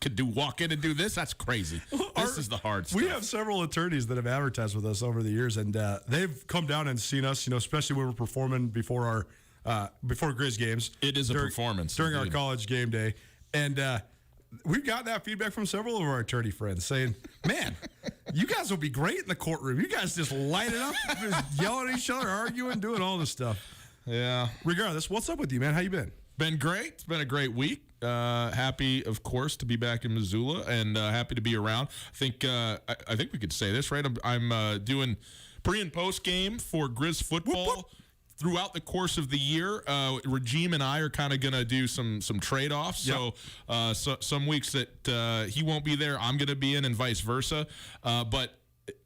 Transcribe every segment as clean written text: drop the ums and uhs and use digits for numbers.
could walk in and do this. That's crazy. This is the hard stuff. We have several attorneys that have advertised with us over the years, and they've come down and seen us, especially when we're performing before Grizz games. It is a performance. During our college game day. And we've gotten that feedback from several of our attorney friends saying, man, you guys will be great in the courtroom. You guys just light it up, just yelling at each other, arguing, doing all this stuff. Yeah. Regardless, what's up with you, man? How you been? Been great. It's been a great week. Happy, of course, to be back in Missoula, and happy to be around. I think we could say this, right? I'm doing pre and post game for Grizz football. Whoop, whoop. Throughout the course of the year. Regime and I are kind of going to do some trade-offs. Yep. So some weeks that he won't be there, I'm going to be in, and vice versa. But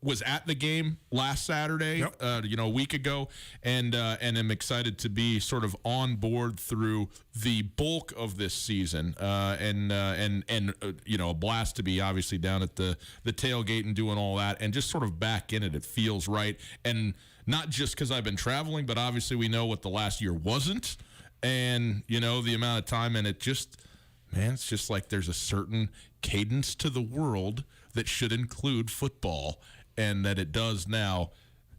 was at the game last Saturday, yep. A week ago, and am excited to be sort of on board through the bulk of this season, and a blast to be obviously down at the tailgate and doing all that, and just sort of back in it. It feels right, and not just because I've been traveling, but obviously we know what the last year wasn't, and the amount of time, and it's just like there's a certain cadence to the world that should include football, and that it does now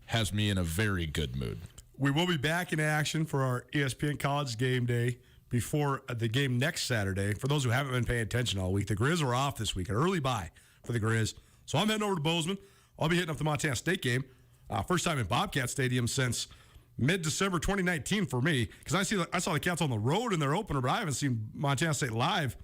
has me in a very good mood. We will be back in action for our ESPN College game day before the game next Saturday. For those who haven't been paying attention all week, the Grizz are off this week, an early bye for the Grizz. So I'm heading over to Bozeman. I'll be hitting up the Montana State game. First time in Bobcat Stadium since mid-December 2019 for me, because I saw the Cats on the road in their opener, but I haven't seen Montana State live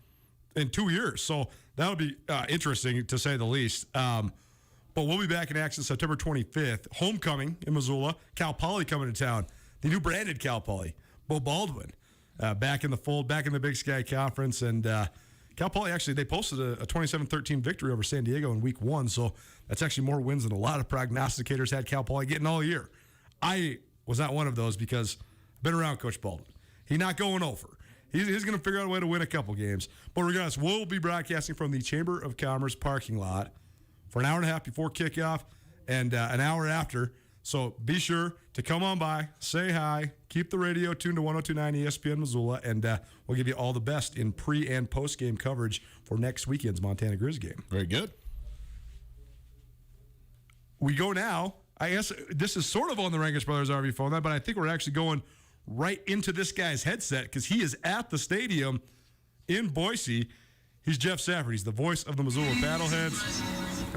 in 2 years. So that'll be interesting, to say the least. But we'll be back in action September 25th. Homecoming in Missoula. Cal Poly coming to town. The new branded Cal Poly. Bo Baldwin back in the fold, back in the Big Sky Conference. And Cal Poly, actually, they posted a 27-13 victory over San Diego in week 1. So that's actually more wins than a lot of prognosticators had Cal Poly getting all year. I was not one of those because I've been around Coach Baldwin. He's not going over. He's going to figure out a way to win a couple games. But regardless, we'll be broadcasting from the Chamber of Commerce parking lot for an hour and a half before kickoff and an hour after. So be sure to come on by, say hi, keep the radio tuned to 102.9 ESPN Missoula, and we'll give you all the best in pre- and post-game coverage for next weekend's Montana Grizz game. Very good. We go now. I guess this is sort of on the Rankish Brothers RV phone line, but I think we're actually going right into this guy's headset because he is at the stadium in Boise. He's Jeff Safford. He's the voice of the Missoula Paddleheads.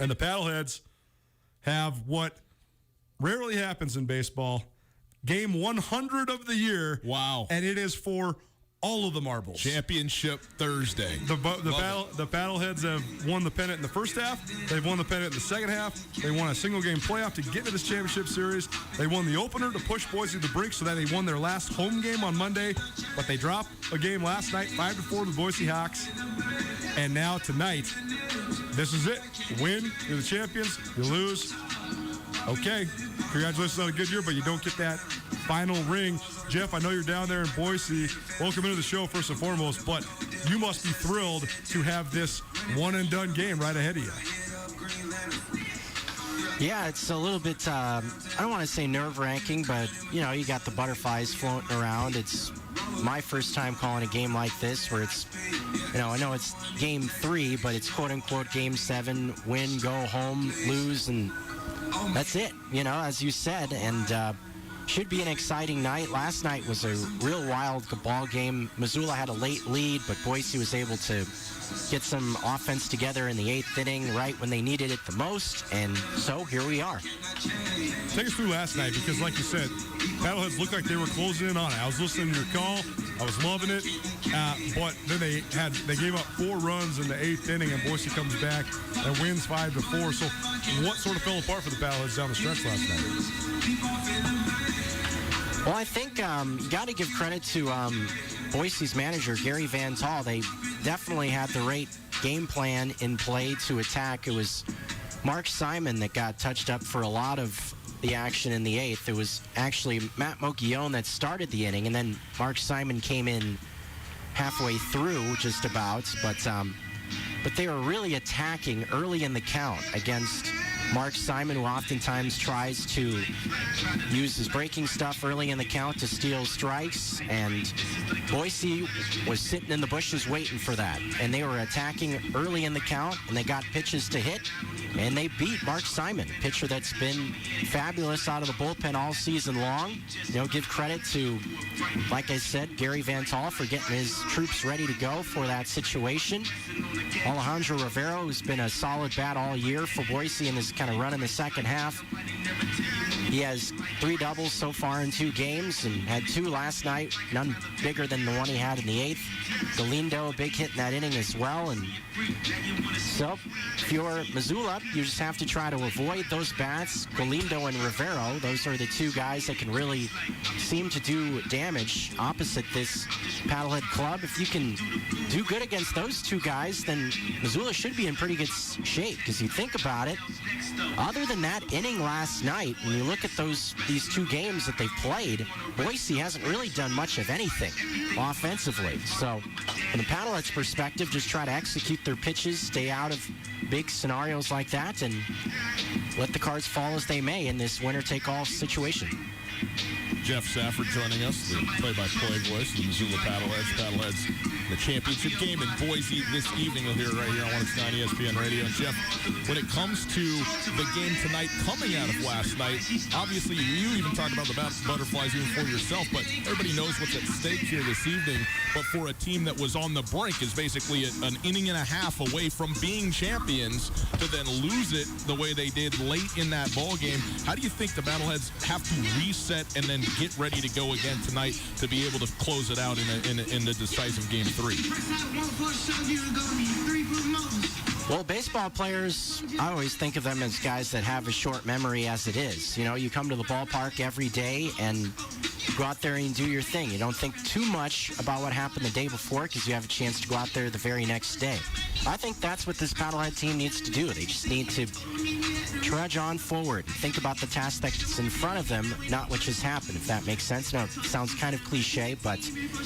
And the Paddleheads have what rarely happens in baseball, game 100 of the year. Wow. And it is for all of the marbles. Championship Thursday. The Paddleheads have won the pennant in the first half. They've won the pennant in the second half. They won a single-game playoff to get into this championship series. They won the opener to push Boise to the brink so that they won their last home game on Monday. But they dropped a game last night, 5-4 to the Boise Hawks. And now tonight, this is it. Win, you're the champions. You lose. Okay, congratulations on a good year, but you don't get that final ring. Jeff, I know you're down there in Boise. Welcome into the show first and foremost, but you must be thrilled to have this one-and-done game right ahead of you. Yeah, it's a little bit, I don't want to say nerve-wracking, but, you got the butterflies floating around. It's my first time calling a game like this where it's, I know it's game 3, but it's quote-unquote game 7, win, go home, lose, and that's it, as you said, and should be an exciting night. Last night was a real wild ball game. Missoula had a late lead, but Boise was able to get some offense together in the 8th inning right when they needed it the most, and so here we are. Take us through last night because, like you said, Paddleheads looked like they were closing in on it. I was listening to your call. I was loving it, but then they gave up 4 runs in the 8th inning, and Boise comes back and wins 5-4. So what sort of fell apart for the Paddleheads down the stretch last night? Well, I think you got to give credit to Boise's manager, Gary Van Tall. They definitely had the right game plan in play to attack. It was Mark Simon that got touched up for a lot of the action in the 8th. It was actually Matt Mochione that started the inning, and then Mark Simon came in halfway through just about. But they were really attacking early in the count against Mark Simon, who oftentimes tries to use his breaking stuff early in the count to steal strikes, and Boise was sitting in the bushes waiting for that. And they were attacking early in the count, and they got pitches to hit, and they beat Mark Simon, a pitcher that's been fabulous out of the bullpen all season long. Give credit to, like I said, Gary Van Tall for getting his troops ready to go for that situation. Alejandro Rivera, who's been a solid bat all year for Boise and is kind of running the second half. He has 3 doubles so far in 2 games and had 2 last night, none bigger than the one he had in the 8th. Galindo, a big hit in that inning as well. And so if you're Missoula, you just have to try to avoid those bats. Galindo and Rivero, those are the 2 guys that can really seem to do damage opposite this Paddlehead club. If you can do good against those 2 guys, then Missoula should be in pretty good shape, because you think about it, other than that inning last night, when you look at these 2 games that they've played, Boise hasn't really done much of anything offensively. So from the Paddleheads' perspective, just try to execute their pitches, stay out of big scenarios like that, and let the cards fall as they may in this winner-take-all situation. Jeff Safford joining us, the play-by-play voice of the Missoula Paddleheads. Paddleheads, the championship game in Boise this evening. We'll hear it right here on 109 ESPN Radio. And Jeff, when it comes to the game tonight, coming out of last night, obviously you even talked about the butterflies even for yourself, but everybody knows what's at stake here this evening. But for a team that was on the brink, is basically an inning and a half away from being champions, to then lose it the way they did late in that ball game, how do you think the Paddleheads have to reset and then get ready to go again tonight to be able to close it out in the decisive game 3? Well, baseball players, I always think of them as guys that have a short memory as it is. You come to the ballpark every day and go out there and do your thing. You don't think too much about what happened the day before, because you have a chance to go out there the very next day. I think that's what this Paddlehead team needs to do. They just need to trudge on forward and think about the task that's in front of them, not what just happened, if that makes sense. Now, it sounds kind of cliche, but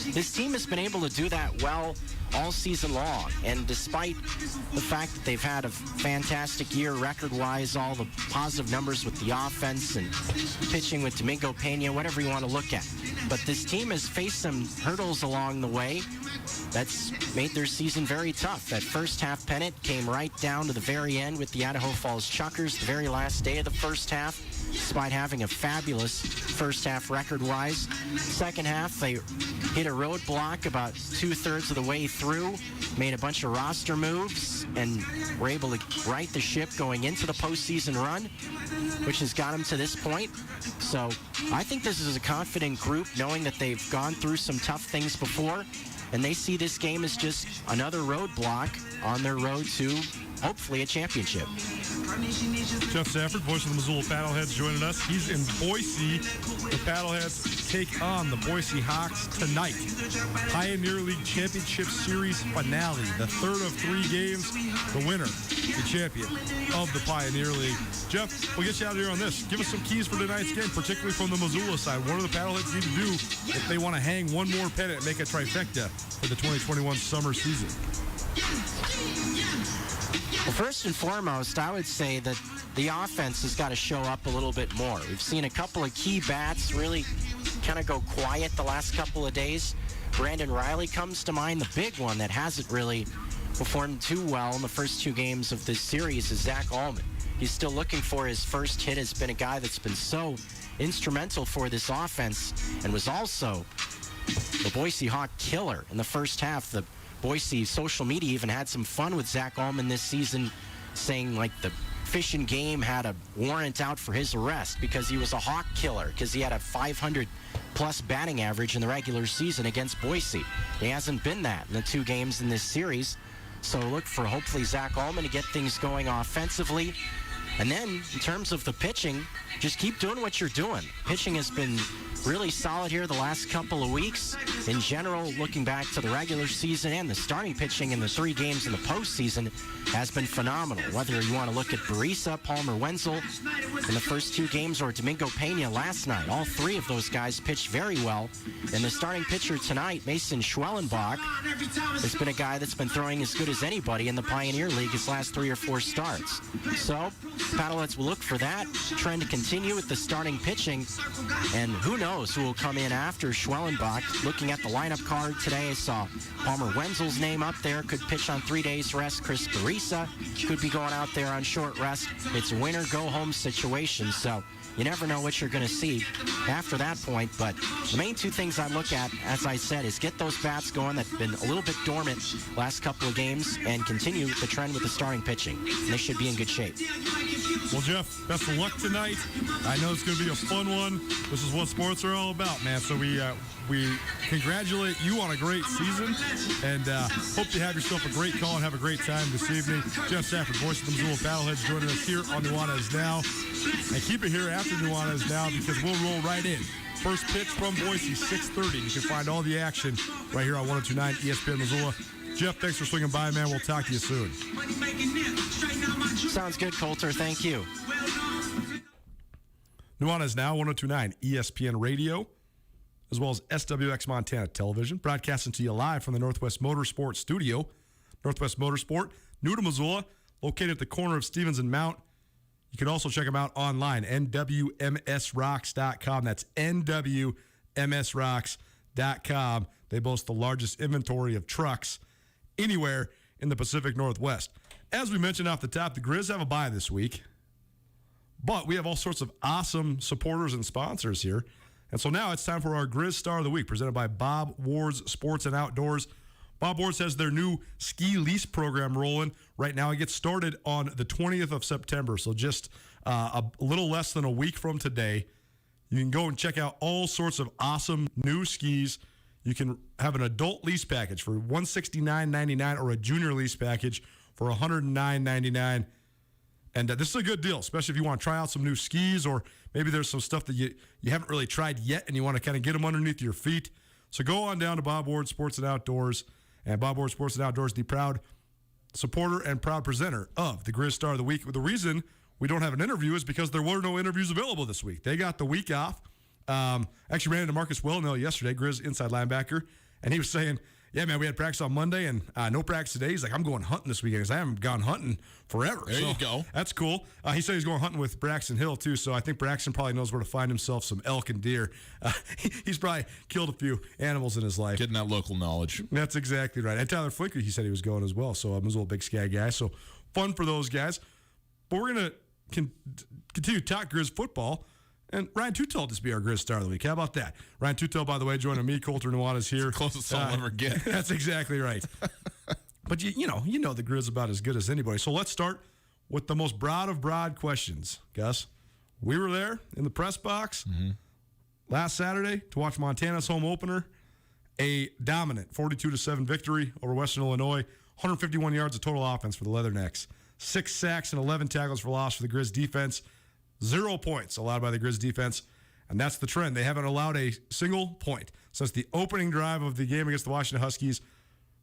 this team has been able to do that well all season long. And despite the fact that they've had a fantastic year record-wise, all the positive numbers with the offense and pitching with Domingo Pena, whatever you want to look at. But this team has faced some hurdles along the way that's made their season very tough. That first half pennant came right down to the very end with the Idaho Falls Chuckers, the very last day of the first half, despite having a fabulous first half record-wise. Second half, they hit a roadblock about 2/3 of the way through, made a bunch of roster moves, and were able to right the ship going into the postseason run, which has got them to this point. So I think this is a confident group, knowing that they've gone through some tough things before, and they see this game as just another roadblock on their road to hopefully a championship. Jeff Safford, voice of the Missoula Paddleheads, joining us. He's in Boise. The Paddleheads take on the Boise Hawks tonight. Pioneer League Championship Series finale. The third of 3 games. The winner, the champion of the Pioneer League. Jeff, we'll get you out of here on this. Give us some keys for tonight's game, particularly from the Missoula side. What do the Paddleheads need to do if they want to hang one more pennant and make a trifecta for the 2021 summer season? Well, first and foremost, I would say that the offense has got to show up a little bit more. We've seen a couple of key bats really kind of go quiet the last couple of days. Brandon Riley comes to mind. The big one that hasn't really performed too well in the first 2 games of this series is Zach Allman. He's still looking for his first hit. Has been a guy that's been so instrumental for this offense and was also the Boise Hawk killer in the first half. The Boise social media even had some fun with Zach Allman this season, saying like the Fish and Game had a warrant out for his arrest because he was a Hawk killer, because he had a 500-plus batting average in the regular season against Boise. He hasn't been that in the 2 games in this series. So look for hopefully Zach Allman to get things going offensively. And then in terms of the pitching, just keep doing what you're doing. Pitching has been really solid here the last couple of weeks. In general, looking back to the regular season, and the starting pitching in the 3 games in the postseason has been phenomenal. Whether you want to look at Barisa, Palmer Wenzel in the first 2 games, or Domingo Pena last night, all 3 of those guys pitched very well. And the starting pitcher tonight, Mason Schwellenbach, has been a guy that's been throwing as good as anybody in the Pioneer League his last 3 or 4 starts. So Paddleheads will look for that trend to continue with the starting pitching. And who knows who will come in after Schwellenbach. Looking at the lineup card today, I saw Palmer Wenzel's name up there. Could pitch on 3 days rest. Chris Barisa could be going out there on short rest. It's a winner go home situation. So you never know what you're going to see after that point. But the main two things I look at, as I said, is get those bats going that have been a little bit dormant last couple of games and continue the trend with the starting pitching. And they should be in good shape. Well, Jeff, best of luck tonight. I know it's going to be a fun one. This is what sports are all about, man. So we congratulate you on a great season, and hope you have yourself a great call and have a great time this evening. Jeff Safford, voice of the Missoula Paddleheads, joining us here on Nuanez Now. And keep it here after Nuanez Now, because we'll roll right in. First pitch from Boise, 6:30. You can find all the action right here on 102.9 ESPN Missoula. Jeff, thanks for swinging by, man. We'll talk to you soon. Sounds good, Coulter. Thank you. Nuanez Now, 102.9 ESPN Radio, as well as SWX Montana Television, broadcasting to you live from the Northwest Motorsport Studio. Northwest Motorsport, new to Missoula, located at the corner of Stevens and Mount. You can also check them out online, nwmsrocks.com. That's nwmsrocks.com. They boast the largest inventory of trucks anywhere in the Pacific Northwest. As we mentioned off the top, the Grizz have a bye this week, but we have all sorts of awesome supporters and sponsors here. And so now it's time for our Grizz Star of the Week, presented by Bob Ward's Sports and Outdoors. Bob Ward's has their new ski lease program rolling right now. It gets started on the 20th of September, so just a little less than a week from today. You can go and check out all sorts of awesome new skis. You can have an adult lease package for $169.99 or a junior lease package for $109.99. And this is a good deal, especially if you want to try out some new skis, or maybe there's some stuff that you haven't really tried yet and you want to kind of get them underneath your feet. So go on down to Bob Ward Sports and Outdoors. And Bob Ward Sports and Outdoors, the proud supporter and proud presenter of the Grizz Star of the Week. The reason we don't have an interview is because there were no interviews available this week. They got the week off. Actually ran into Marcus Wellnell yesterday, Grizz inside linebacker, and he was saying, yeah, man, we had practice on Monday and no practice today. He's like, I'm going hunting this weekend because I haven't gone hunting forever. There you go. That's cool. He said he's going hunting with Braxton Hill, too, so I think Braxton probably knows where to find himself some elk and deer. He's probably killed a few animals in his life. Getting that local knowledge. That's exactly right. And Tyler Flinker, he said he was going as well, so Missoula Big Sky guy. So fun for those guys. But we're going to continue to talk Grizz football. And Ryan Tutel will just be our Grizz Star of the Week. How about that? Ryan Tutel, by the way, joining me, Coulter Nuanez here. Closest I'll ever get. That's exactly right. But you know the Grizz about as good as anybody. So let's start with the most broad of broad questions, Gus. We were there in the press box last Saturday to watch Montana's home opener, a dominant 42-7 victory over Western Illinois, 151 yards of total offense for the Leathernecks, 6 sacks and 11 tackles for loss for the Grizz defense. 0 points allowed by the Grizz defense, and that's the trend. They haven't allowed a single point since the opening drive of the game against the Washington Huskies.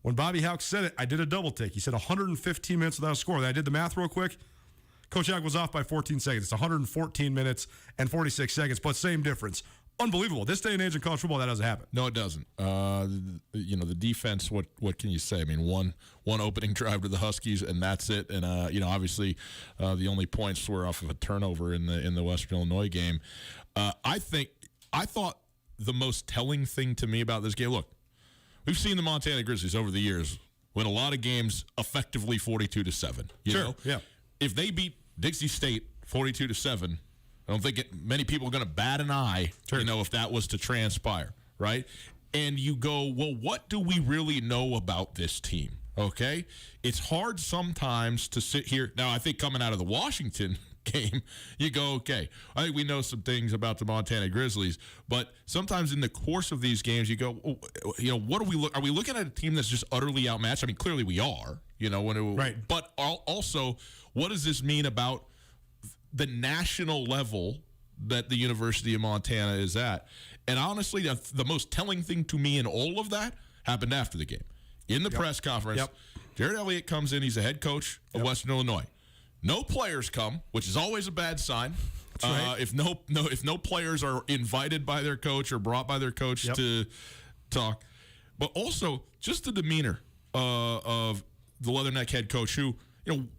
When Bobby Houck said it, I did a double take. He said 115 minutes without a score. Then I did the math real quick. Coach Houck was off by 14 seconds. It's 114 minutes and 46 seconds, but same difference. Unbelievable. This day and age in college football, that doesn't happen. No, it doesn't. The defense, what can you say? I mean, one opening drive to the Huskies, and that's it. And, obviously the only points were off of a turnover in the Western Illinois game. I thought the most telling thing to me about this game, look, we've seen the Montana Grizzlies over the years win a lot of games effectively 42-7. You know? Yeah. If they beat Dixie State 42-7, I don't think many people are going to bat an eye, if that was to transpire, right? And you go, well, what do we really know about this team, okay? It's hard sometimes to sit here. Now, I think coming out of the Washington game, you go, okay, I think we know some things about the Montana Grizzlies, but sometimes in the course of these games, you go, what are we looking at a team that's just utterly outmatched? I mean, clearly we are, right. But also, what does this mean about the national level that the University of Montana is at? And honestly, the most telling thing to me in all of that happened after the game. In the press conference, Jared Elliott comes in. He's the head coach of Western Illinois. No players come, which is always a bad sign. That's right. If no players are invited by their coach or brought by their coach to talk. But also, just the demeanor of the Leatherneck head coach, who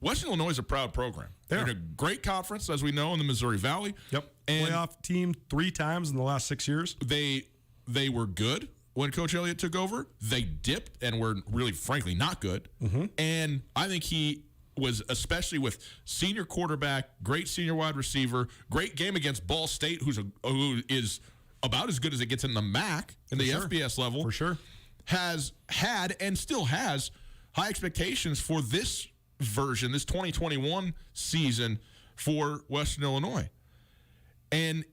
Western Illinois is a proud program. They're in a great conference, as we know, in the Missouri Valley. Yep. And playoff team 3 times in the last 6 years. They were good when Coach Elliott took over. They dipped and were really, frankly, not good. And I think he was, especially with senior quarterback, great senior wide receiver, great game against Ball State, who is about as good as it gets in the MAC, in the FBS level. For sure. Has had and still has high expectations for this version, this 2021 season for Western Illinois. And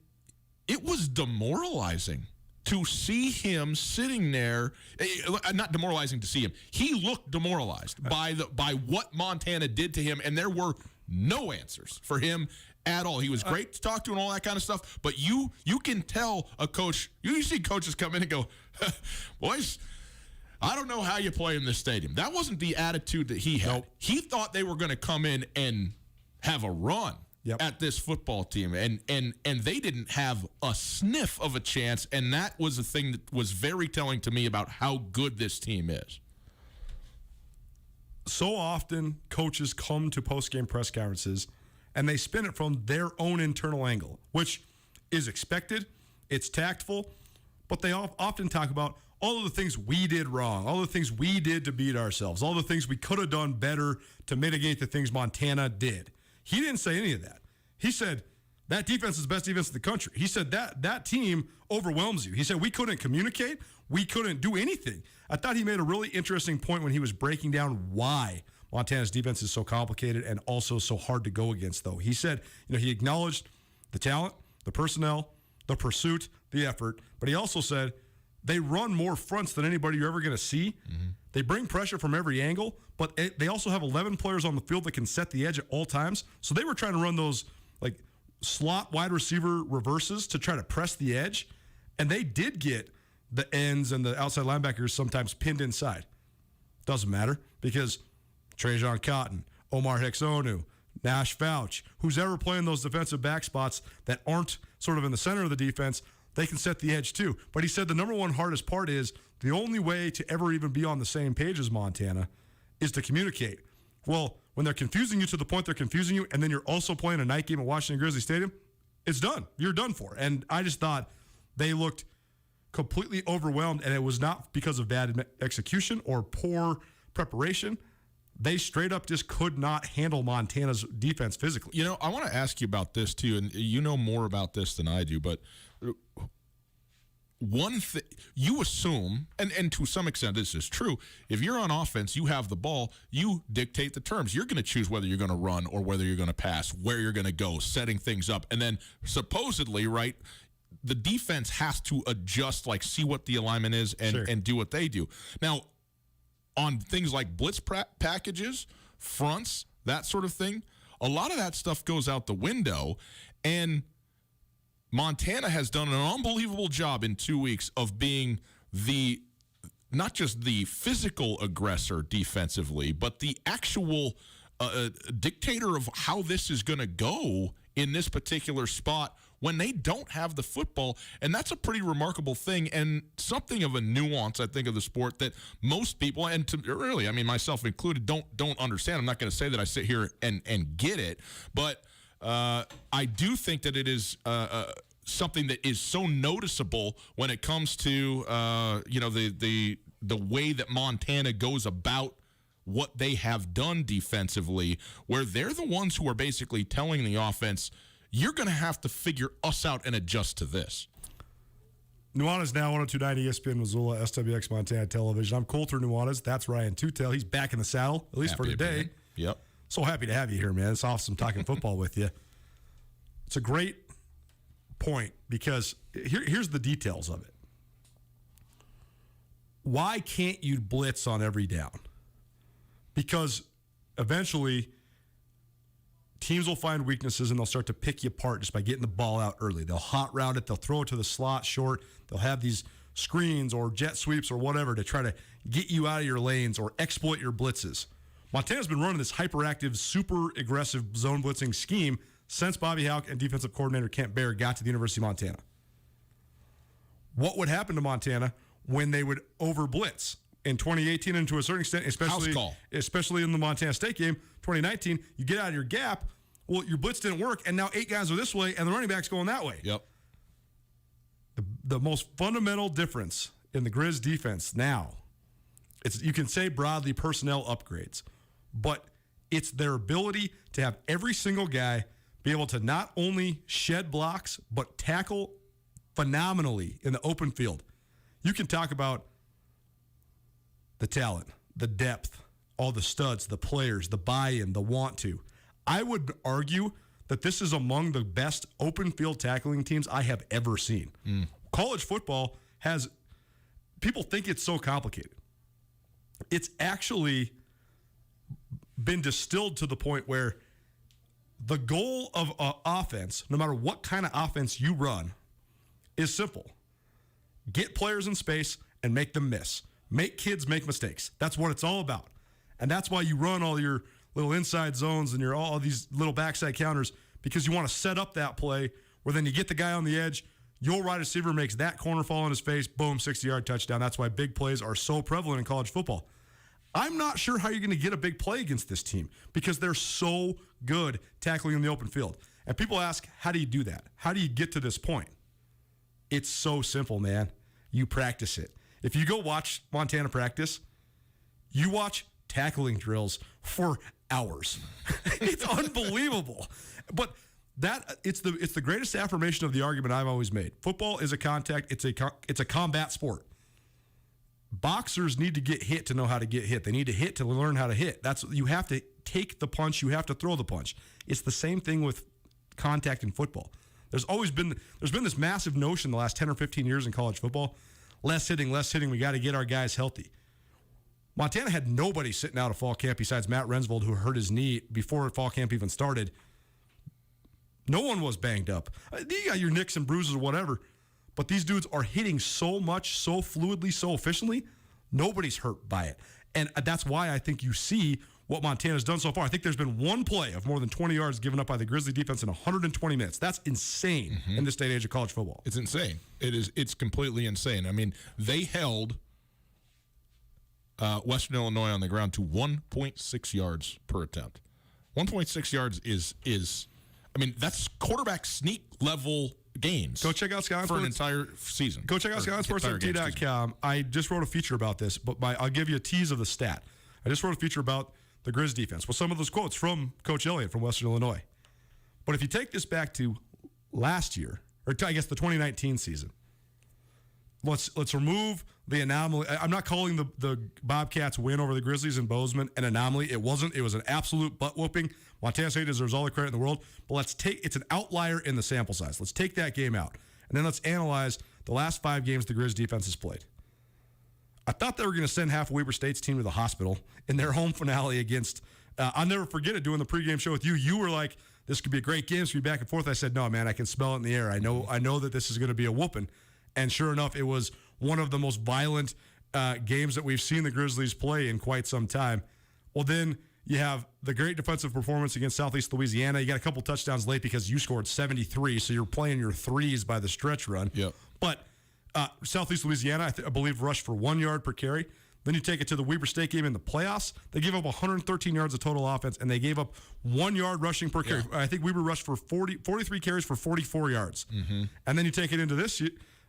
it was demoralizing to see him sitting there. Not demoralizing to see him. He looked demoralized by what Montana did to him, and there were no answers for him at all. He was great to talk to and all that kind of stuff, but you can tell a coach, you see coaches come in and go, boys, I don't know how you play in this stadium. That wasn't the attitude that he had. Nope. He thought they were going to come in and have a run at this football team, and they didn't have a sniff of a chance, and that was a thing that was very telling to me about how good this team is. So often, coaches come to post-game press conferences, and they spin it from their own internal angle, which is expected, it's tactful, but they often talk about all of the things we did wrong, all the things we did to beat ourselves, all the things we could have done better to mitigate the things Montana did. He didn't say any of that. He said, that defense is the best defense in the country. He said, that team overwhelms you. He said, we couldn't communicate. We couldn't do anything. I thought he made a really interesting point when he was breaking down why Montana's defense is so complicated and also so hard to go against, though. He said, he acknowledged the talent, the personnel, the pursuit, the effort, but he also said, they run more fronts than anybody you're ever going to see. They bring pressure from every angle, but they also have 11 players on the field that can set the edge at all times. So they were trying to run those like slot wide receiver reverses to try to press the edge, and they did get the ends and the outside linebackers sometimes pinned inside. Doesn't matter because Trajan Cotton, Omar Hexonu, Nash Fouch, who's ever playing those defensive back spots that aren't sort of in the center of the defense, they can set the edge too. But he said the number one hardest part is the only way to ever even be on the same page as Montana is to communicate. Well, when they're confusing you to the point they're confusing you, and then you're also playing a night game at Washington Grizzly Stadium, it's done. You're done for. And I just thought they looked completely overwhelmed, and it was not because of bad execution or poor preparation. They straight up just could not handle Montana's defense physically. I want to ask you about this too, and you know more about this than I do, but one thing you assume, and to some extent this is true, if you're on offense, you have the ball, you dictate the terms. You're going to choose whether you're going to run or whether you're going to pass, where you're going to go, setting things up. And then supposedly, right, the defense has to adjust, like see what the alignment is and do what they do. Now, on things like blitz packages, fronts, that sort of thing, a lot of that stuff goes out the window, and Montana has done an unbelievable job in 2 weeks of being not just the physical aggressor defensively, but the actual dictator of how this is going to go in this particular spot when they don't have the football. And that's a pretty remarkable thing and something of a nuance, I think, of the sport that most people, and really, I mean, myself included, don't understand. I'm not going to say that I sit here and get it, but I do think that it is something that is so noticeable when it comes to the way that Montana goes about what they have done defensively, where they're the ones who are basically telling the offense, you're going to have to figure us out and adjust to this. Nuanez now 102.9 ESPN Missoula, SWX Montana Television. I'm Colter Nuanez. That's Ryan Tutel. He's back in the saddle, at least for today. Yep. So happy to have you here, man. It's awesome talking football with you. It's a great point because here's the details of it. Why can't you blitz on every down? Because eventually teams will find weaknesses and they'll start to pick you apart just by getting the ball out early. They'll hot route it. They'll throw it to the slot short. They'll have these screens or jet sweeps or whatever to try to get you out of your lanes or exploit your blitzes. Montana's been running this hyperactive, super aggressive zone blitzing scheme since Bobby Houck and defensive coordinator Kent Baer got to the University of Montana. What would happen to Montana when they would over blitz? in 2018 and to a certain extent, especially in the Montana State game, 2019, you get out of your gap. Well, your blitz didn't work, and now 8 guys are this way, and the running back's going that way. Yep. The most fundamental difference in the Grizz defense now, you can say broadly personnel upgrades, but it's their ability to have every single guy be able to not only shed blocks, but tackle phenomenally in the open field. You can talk about the talent, the depth, all the studs, the players, the buy-in, the want to. I would argue that this is among the best open field tackling teams I have ever seen. College football has, people think it's so complicated. It's actually been distilled to the point where the goal of offense, no matter what kind of offense you run, is simple. Get players in space and make them miss. Make kids make mistakes. That's what it's all about. And that's why you run all your little inside zones and all these little backside counters, because you want to set up that play where then you get the guy on the edge, your wide receiver makes that corner fall on his face, boom, 60-yard touchdown. That's why big plays are so prevalent in college football. I'm not sure how you're going to get a big play against this team because they're so good tackling in the open field. And people ask, how do you do that? How do you get to this point? It's so simple, man. You practice it. If you go watch Montana practice, you watch tackling drills for hours. It's unbelievable. But it's the greatest affirmation of the argument I've always made. Football is a contact. It's a combat sport. Boxers need to get hit to know how to get hit. They need to hit to learn how to hit. You have to take the punch. You have to throw the punch. It's the same thing with contact in football. There's been this massive notion the last 10 or 15 years in college football. Less hitting. We got to get our guys healthy. Montana had nobody sitting out of fall camp besides Matt Rensvold, who hurt his knee before fall camp even started. No one was banged up. You got your nicks and bruises or whatever, but these dudes are hitting so much, so fluidly, so efficiently, nobody's hurt by it. And that's why I think you see what Montana's done so far. I think there's been one play of more than 20 yards given up by the Grizzly defense in 120 minutes. That's insane in this day and age of college football. It's insane. It's completely insane. I mean, they held Western Illinois on the ground to 1.6 yards per attempt. 1.6 yards is I mean, that's quarterback sneak level gains. Go check out Sky for an entire season. Go check out SkySports.com. I just wrote a feature about this, but I'll give you a tease of the stat. I just wrote a feature about the Grizz defense with some of those quotes from Coach Elliott from Western Illinois. But if you take this back to last year, or I guess the 2019 season, let's remove the anomaly. I'm not calling the Bobcats win over the Grizzlies in Bozeman an anomaly. It wasn't. It was an absolute butt whooping. Montana State deserves all the credit in the world. But it's an outlier in the sample size. Let's take that game out. And then let's analyze the last 5 games the Grizz defense has played. I thought they were going to send half of Weber State's team to the hospital in their home finale against, I'll never forget it, doing the pregame show with you. You were like, this could be a great game. It's going to be back and forth. I said, no, man, I can smell it in the air. I know that this is going to be a whooping. And sure enough, it was one of the most violent games that we've seen the Grizzlies play in quite some time. Well, then you have the great defensive performance against Southeast Louisiana. You got a couple touchdowns late because you scored 73, so you're playing your threes by the stretch run. Yep. But Southeast Louisiana, I believe, rushed for 1 yard per carry. Then you take it to the Weber State game in the playoffs. They gave up 113 yards of total offense, and they gave up 1 yard rushing per carry. I think Weber rushed for 43 carries for 44 yards. Mm-hmm. And then you take it into this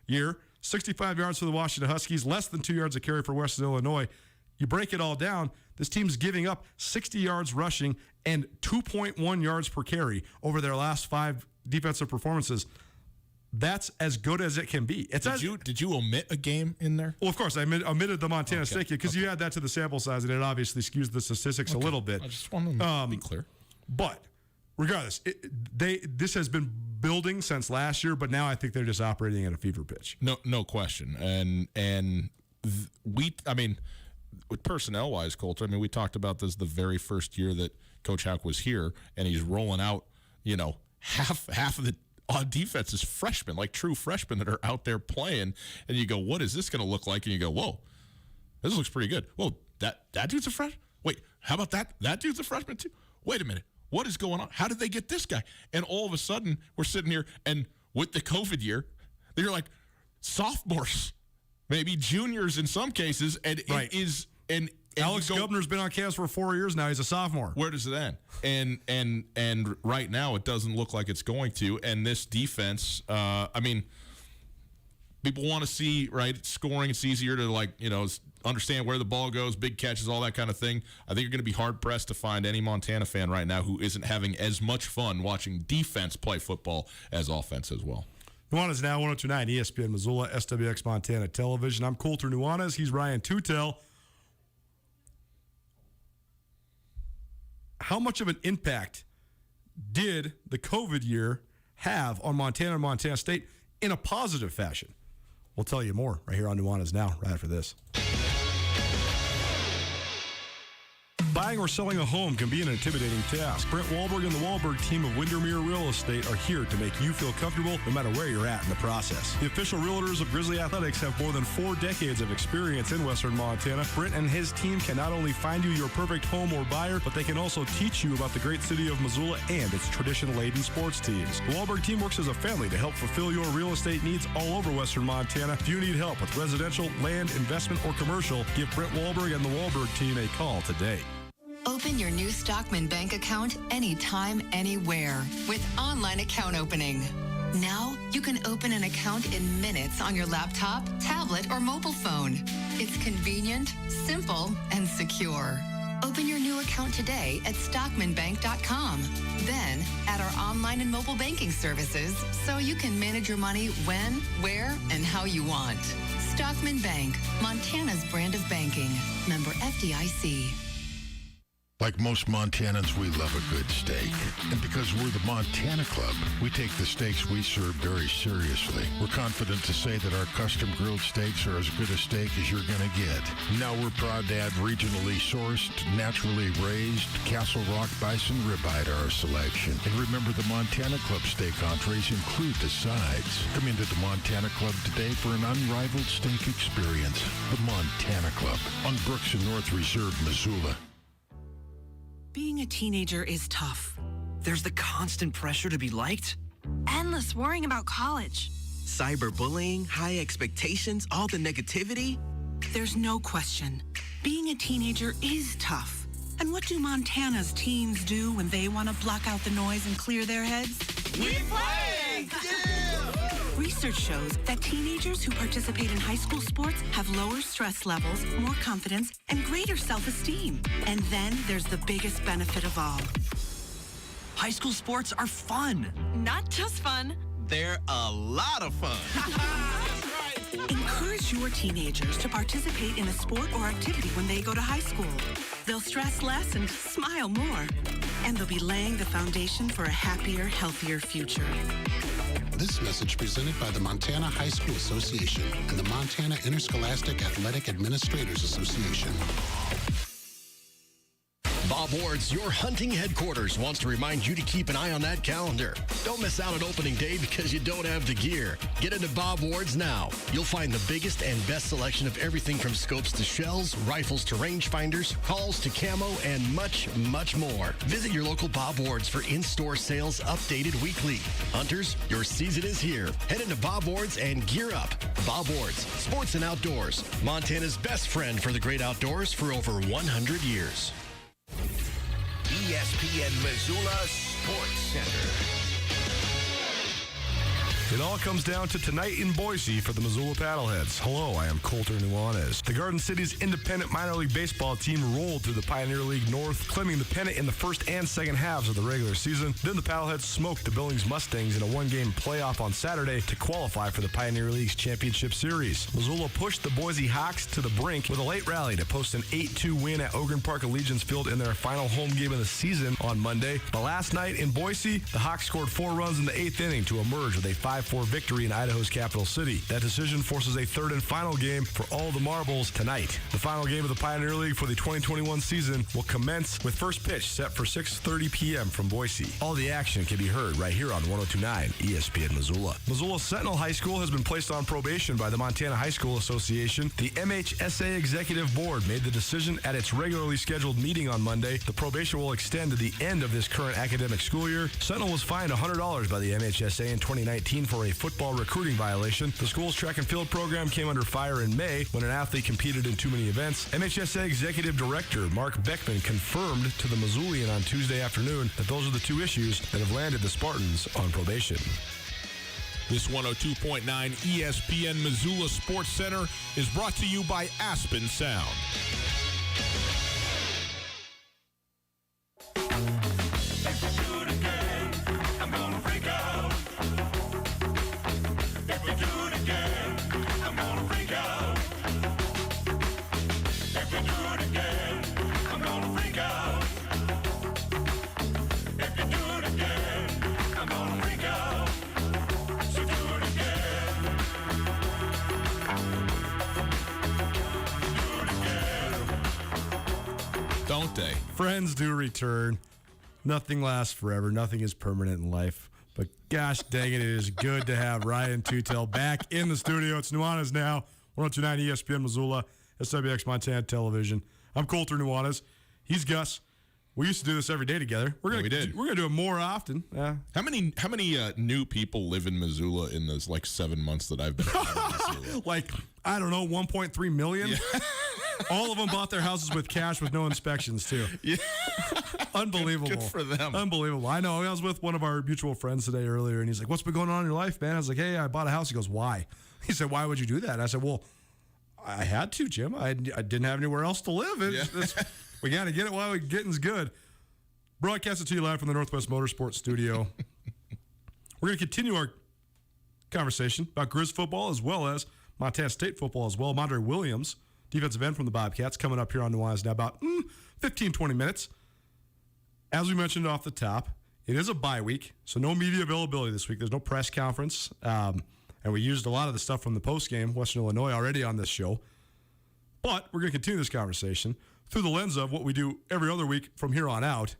year, 65 yards for the Washington Huskies, less than 2 yards a carry for Western Illinois. You break it all down, this team's giving up 60 yards rushing and 2.1 yards per carry over their last 5 defensive performances. That's as good as it can be. Did you omit a game in there? Well, of course, I omitted the Montana State game because you add that to the sample size, and it obviously skews the statistics a little bit. I just want to be clear. But regardless, this has been building since last year, but now I think they're just operating at a fever pitch. No question. And with personnel-wise, Colter, I mean, we talked about this the very first year that Coach Houck was here, and he's rolling out, half of the defense is freshmen, like true freshmen that are out there playing, and you go, what is this going to look like? And you go, whoa, this looks pretty good. Whoa, that dude's a freshman? Wait, how about that? That dude's a freshman too? Wait a minute. What is going on? How did they get this guy? And all of a sudden, we're sitting here, and with the COVID year, they're like sophomores maybe juniors in some cases, and Right. it is and Alex Gubner's been on campus for 4 years now. He's a sophomore. Where does it end? And right now it doesn't look like it's going to. And this defense, I mean, people want to see, right, scoring. It's easier to, understand where the ball goes, big catches, all that kind of thing. I think you're going to be hard-pressed to find any Montana fan right now who isn't having as much fun watching defense play football as offense as well. Nuanez now 102.9 ESPN Missoula, SWX Montana Television. I'm Coulter Nuanez. He's Ryan Tutel. How much of an impact did the COVID year have on Montana and Montana State in a positive fashion? We'll tell you more right here on Nuanez Now, right after this. Buying or selling a home can be an intimidating task. Brent Wahlberg and the Wahlberg team of Windermere Real Estate are here to make you feel comfortable no matter where you're at in the process. The official realtors of Grizzly Athletics have more than 4 decades of experience in Western Montana. Brent and his team can not only find you your perfect home or buyer, but they can also teach you about the great city of Missoula and its tradition-laden sports teams. The Wahlberg team works as a family to help fulfill your real estate needs all over Western Montana. If you need help with residential, land, investment, or commercial, give Brent Wahlberg and the Wahlberg team a call today. Open your new Stockman Bank account anytime, anywhere with online account opening. Now, you can open an account in minutes on your laptop, tablet, or mobile phone. It's convenient, simple, and secure. Open your new account today at stockmanbank.com. Then, add our online and mobile banking services so you can manage your money when, where, and how you want. Stockman Bank, Montana's brand of banking. Member FDIC. Like most Montanans, we love a good steak. And because we're the Montana Club, we take the steaks we serve very seriously. We're confident to say that our custom grilled steaks are as good a steak as you're going to get. Now we're proud to add regionally sourced, naturally raised Castle Rock bison ribeye to our selection. And remember, the Montana Club steak entrees include the sides. Come into the Montana Club today for an unrivaled steak experience. The Montana Club on Brooks and North Reserve, Missoula. Being a teenager is tough. There's the constant pressure to be liked. Endless worrying about college. Cyberbullying, high expectations, all the negativity. There's no question. Being a teenager is tough. And what do Montana's teens do when they want to block out the noise and clear their heads? We play! Yeah! Research shows that teenagers who participate in high school sports have lower stress levels, more confidence, and greater self-esteem. And then there's the biggest benefit of all. High school sports are fun. Not just fun. They're a lot of fun. Encourage your teenagers to participate in a sport or activity when they go to high school. They'll stress less and smile more. And they'll be laying the foundation for a happier, healthier future. This message presented by the Montana High School Association and the Montana Interscholastic Athletic Administrators Association. Bob Ward's Your Hunting Headquarters wants to remind you to keep an eye on that calendar. Don't miss out on opening day because you don't have the gear. Get into Bob Ward's now. You'll find the biggest and best selection of everything from scopes to shells, rifles to rangefinders, calls to camo, and much, much more. Visit your local Bob Ward's for in-store sales updated weekly. Hunters, your season is here. Head into Bob Ward's and gear up. Bob Ward's, sports and outdoors. Montana's best friend for the great outdoors for over 100 years. ESPN Missoula Sports Center. It all comes down to tonight in Boise for the Missoula Paddleheads. Hello, I am Coulter Nuanez. The Garden City's independent minor league baseball team rolled through the Pioneer League North, claiming the pennant in the first and second halves of the regular season. Then the Paddleheads smoked the Billings Mustangs in a one-game playoff on Saturday to qualify for the Pioneer League's championship series. Missoula pushed the Boise Hawks to the brink with a late rally to post an 8-2 win at Ogren Park Allegiance Field in their final home game of the season on Monday. But last night in Boise, the Hawks scored 4 runs in the 8th inning to emerge with a 5-4 victory in Idaho's capital city. That decision forces a third and final game for all the marbles tonight. The final game of the Pioneer League for the 2021 season will commence with first pitch set for 6:30 p.m. from Boise. All the action can be heard right here on 102.9 ESPN Missoula. Missoula Sentinel High School has been placed on probation by the Montana High School Association. The MHSA Executive Board made the decision at its regularly scheduled meeting on Monday. The probation will extend to the end of this current academic school year. Sentinel was fined $100 by the MHSA in 2019 for for a football recruiting violation. The school's track and field program came under fire in May when an athlete competed in too many events. MHSA Executive Director Mark Beckman confirmed to the Missoulian on Tuesday afternoon that those are the two issues that have landed the Spartans on probation. This 102.9 ESPN Missoula Sports Center is brought to you by Aspen Sound. Don't they? Friends do return. Nothing lasts forever. Nothing is permanent in life. But gosh dang it is good to have Ryan Tutel back in the studio. It's Nuanez now, 102.9 ESPN Missoula, SWX Montana Television. I'm Colter Nuanez. He's Gus. We used to do this every day together. We're gonna do it more often. How many new people live in Missoula in those 7 months that I've been in Missoula? I don't know, 1.3 million. Yeah. All of them bought their houses with cash with no inspections too. Yeah. Unbelievable. Good for them. Unbelievable. I know. I was with one of our mutual friends today earlier, and he's like, "What's been going on in your life, man?" I was like, "Hey, I bought a house." He goes, "Why?" He said, "Why would you do that?" And I said, "Well, I had to, Jim. I didn't have anywhere else to live. We got to get it while getting's good." Broadcasting to you live from the Northwest Motorsports Studio. We're going to continue our conversation about Grizz football as well as Montana State football as well. Mondre Williams, defensive end from the Bobcats, coming up here on Nuanez now about 15, 20 minutes. As we mentioned off the top, it is a bye week, so no media availability this week. There's no press conference, and we used a lot of the stuff from the postgame, Western Illinois, already on this show. But we're going to continue this conversation through the lens of what we do every other week from here on out.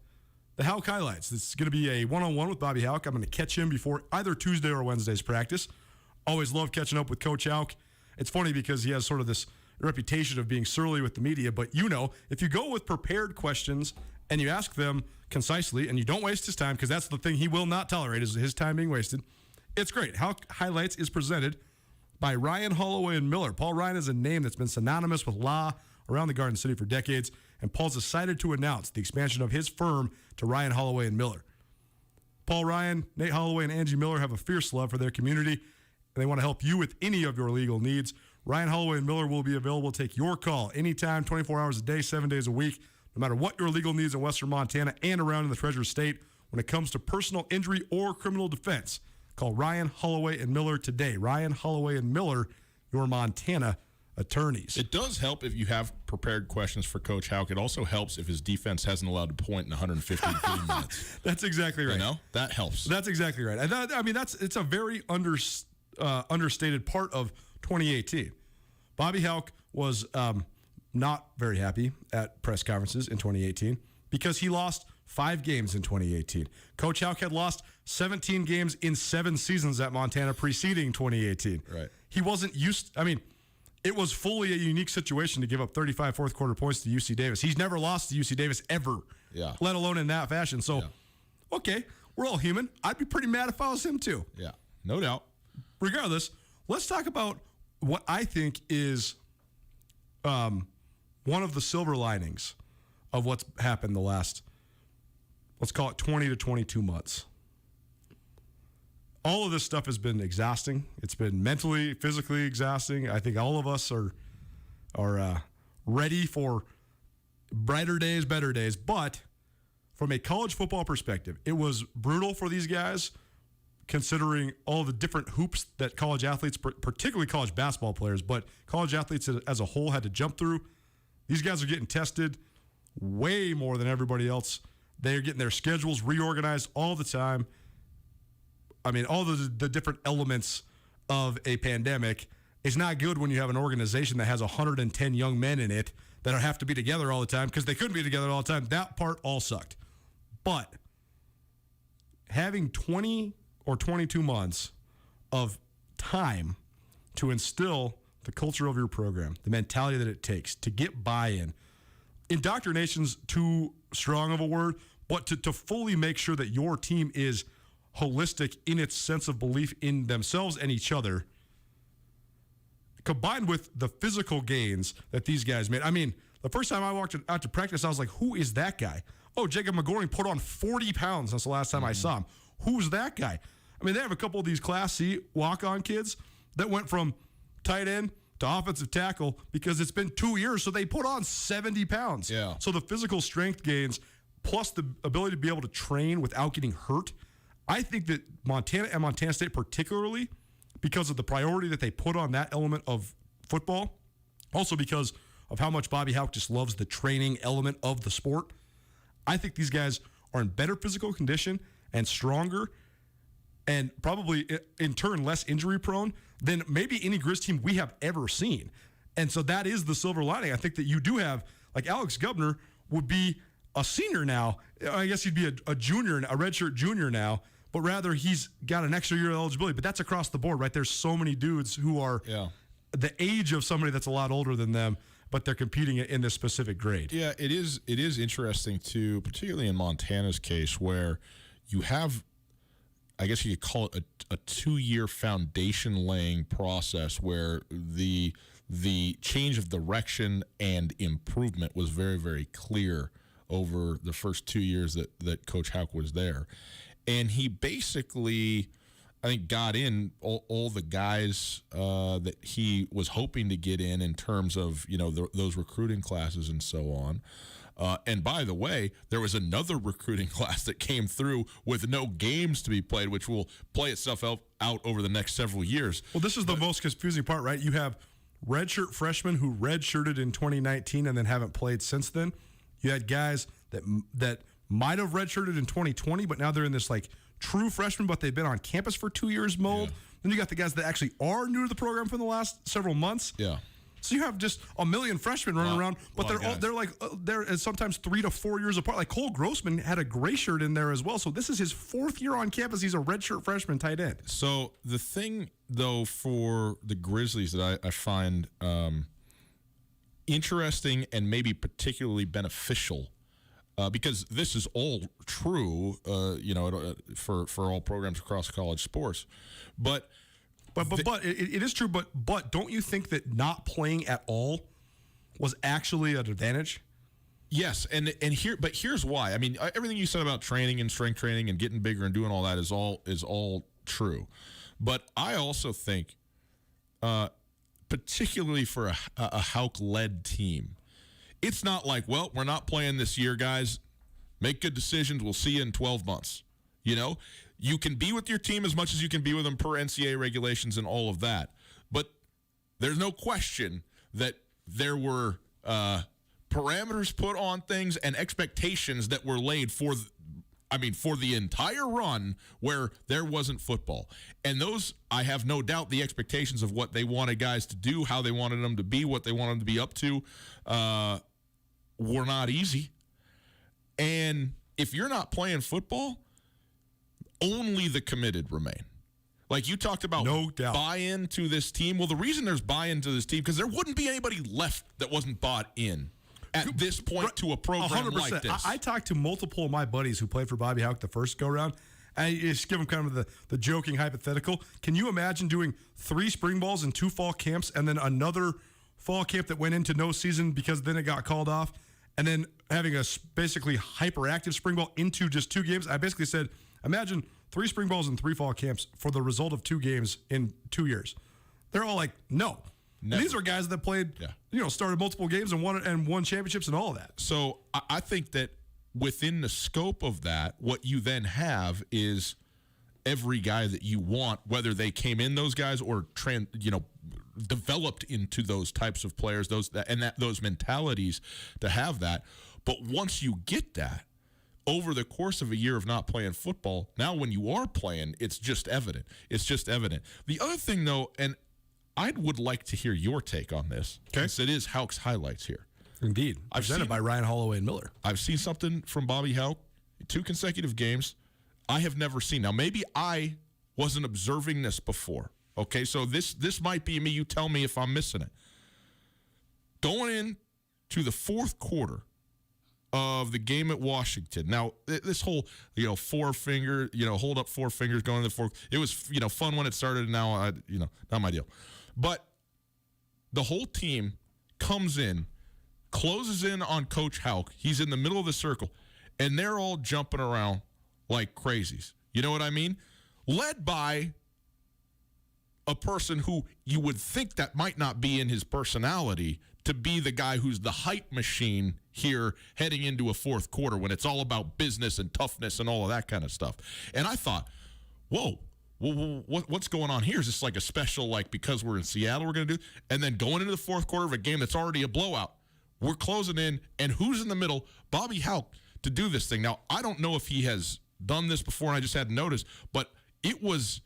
The Houck highlights. This is going to be a one-on-one with Bobby Houck. I'm going to catch him before either Tuesday or Wednesday's practice. Always love catching up with Coach Houck. It's funny because he has sort of this reputation of being surly with the media, but if you go with prepared questions and you ask them concisely and you don't waste his time, because that's the thing he will not tolerate is his time being wasted, it's great. Houck Highlights is presented by Ryan Holloway and Miller. Paul Ryan is a name that's been synonymous with law around the Garden City for decades, and Paul's excited to announce the expansion of his firm to Ryan Holloway and Miller. Paul Ryan, Nate Holloway, and Angie Miller have a fierce love for their community, and they want to help you with any of your legal needs. Ryan Holloway and Miller will be available to take your call anytime, 24 hours a day, 7 days a week, no matter what your legal needs in Western Montana and around in the Treasure State when it comes to personal injury or criminal defense. Call Ryan Holloway and Miller today. Ryan Holloway and Miller, your Montana attorneys. It does help if you have prepared questions for Coach Houck. It also helps if his defense hasn't allowed to point in 115 game minutes. That's exactly right. That helps. That's exactly right. It's a very understated part of 2018. Bobby Houck was not very happy at press conferences in 2018 because he lost 5 games in 2018. Coach Houck had lost 17 games in 7 seasons at Montana preceding 2018. Right. He wasn't used. It was fully a unique situation to give up 35 fourth quarter points to UC Davis. He's never lost to UC Davis ever, let alone in that fashion. So, okay, we're all human. I'd be pretty mad if I was him too. Yeah, no doubt. Regardless, let's talk about what I think is one of the silver linings of what's happened the last, let's call it 20 to 22 months. All of this stuff has been exhausting. It's been mentally, physically exhausting. I think all of us are ready for brighter days, better days. But from a college football perspective, it was brutal for these guys, considering all the different hoops that college athletes, particularly college basketball players, but college athletes as a whole had to jump through. These guys are getting tested way more than everybody else. They are getting their schedules reorganized all the time. All the different elements of a pandemic is not good when you have an organization that has 110 young men in it that have to be together all the time because they couldn't be together all the time. That part all sucked. But having 20 or 22 months of time to instill the culture of your program, the mentality that it takes to get buy-in, indoctrination's too strong of a word, but to fully make sure that your team is holistic in its sense of belief in themselves and each other, combined with the physical gains that these guys made. I mean, the first time I walked out to practice, I was like, who is that guy? Oh, Jacob McGoring put on 40 pounds since the last time I saw him. Who's that guy? I mean, they have a couple of these Class C walk-on kids that went from tight end to offensive tackle because it's been 2 years, so they put on 70 pounds. Yeah. So the physical strength gains plus the ability to be able to train without getting hurt, I think that Montana and Montana State particularly, because of the priority that they put on that element of football, also because of how much Bobby Hauck just loves the training element of the sport, I think these guys are in better physical condition and stronger and probably in turn less injury prone than maybe any Grizz team we have ever seen. And so that is the silver lining. I think that you do have, like Alex Gubner would be a senior now. I guess he'd be a junior, a redshirt junior now, but rather he's got an extra year of eligibility. But that's across the board, right? There's so many dudes who are the age of somebody that's a lot older than them, but they're competing in this specific grade. Yeah, it is interesting too, particularly in Montana's case, where you have, I guess you could call it a 2-year foundation laying process where the change of direction and improvement was very, very clear over the first 2 years that Coach Hauck was there. And he basically, I think, got in all the guys that he was hoping to get in terms of, those recruiting classes and so on. And by the way, there was another recruiting class that came through with no games to be played, which will play itself out over the next several years. Well, this is the most confusing part, right? You have redshirt freshmen who redshirted in 2019 and then haven't played since then. You had guys that might have redshirted in 2020, but now they're in this like true freshman, but they've been on campus for 2 years mold. Yeah. Then you got the guys that actually are new to the program for the last several months. Yeah. So you have just a million freshmen running around, but they're sometimes 3 to 4 years apart. Like Cole Grossman had a gray shirt in there as well. So this is his 4th year on campus. He's a redshirt freshman tight end. So the thing though for the Grizzlies that I find interesting and maybe particularly beneficial, because this is all true, for all programs across college sports, But it is true. But don't you think that not playing at all was actually an advantage? Yes, but here's why. I mean, everything you said about training and strength training and getting bigger and doing all that is all true. But I also think, particularly for a Hauck-led team, it's not like, well, we're not playing this year, guys. Make good decisions. We'll see you in 12 months. You can be with your team as much as you can be with them per NCAA regulations and all of that. But there's no question that there were parameters put on things and expectations that were laid for the entire run where there wasn't football. And those, I have no doubt, the expectations of what they wanted guys to do, how they wanted them to be, what they wanted them to be up to, were not easy. And if you're not playing football, only the committed remain. Like you talked about, no doubt, buy-in to this team. Well, the reason there's buy-in to this team, because there wouldn't be anybody left that wasn't bought in at this point to a program 100%. like this. I talked to multiple of my buddies who played for Bobby Hauck the first go-round, and I just give them kind of the joking hypothetical. Can you imagine doing 3 spring balls and 2 fall camps and then another fall camp that went into no season because then it got called off, and then having a basically hyperactive spring ball into just 2 games? I basically said, imagine 3 spring balls and 3 fall camps for the result of 2 games in 2 years. They're all like, no. These are guys that played, started multiple games and won championships and all of that. So I think that within the scope of that, what you then have is every guy that you want, whether they came in those guys or developed into those types of players, those mentalities to have that. But once you get that, over the course of a year of not playing football, now when you are playing, it's just evident. The other thing, though, and I would like to hear your take on this, since it is Hauck's highlights here. Indeed. Presented by Ryan Holloway and Miller. I've seen something from Bobby Hauck, 2 consecutive games I have never seen. Now, maybe I wasn't observing this before. Okay, so this might be me. You tell me if I'm missing it. Going in to the 4th quarter of the game at Washington. Now, this whole, four-finger, hold up 4 fingers going to the 4, it was, fun when it started, and now, not my deal. But the whole team comes in, closes in on Coach Houck. He's in the middle of the circle, and they're all jumping around like crazies. You know what I mean? Led by a person who you would think that might not be in his personality to be the guy who's the hype machine here heading into a fourth quarter when it's all about business and toughness and all of that kind of stuff. And I thought, whoa, what's going on here? Is this like a special, like, because we're in Seattle, we're going to do? And then going into the fourth quarter of a game that's already a blowout, we're closing in, and who's in the middle? Bobby Houck to do this thing. Now, I don't know if he has done this before, and I just hadn't noticed, but it was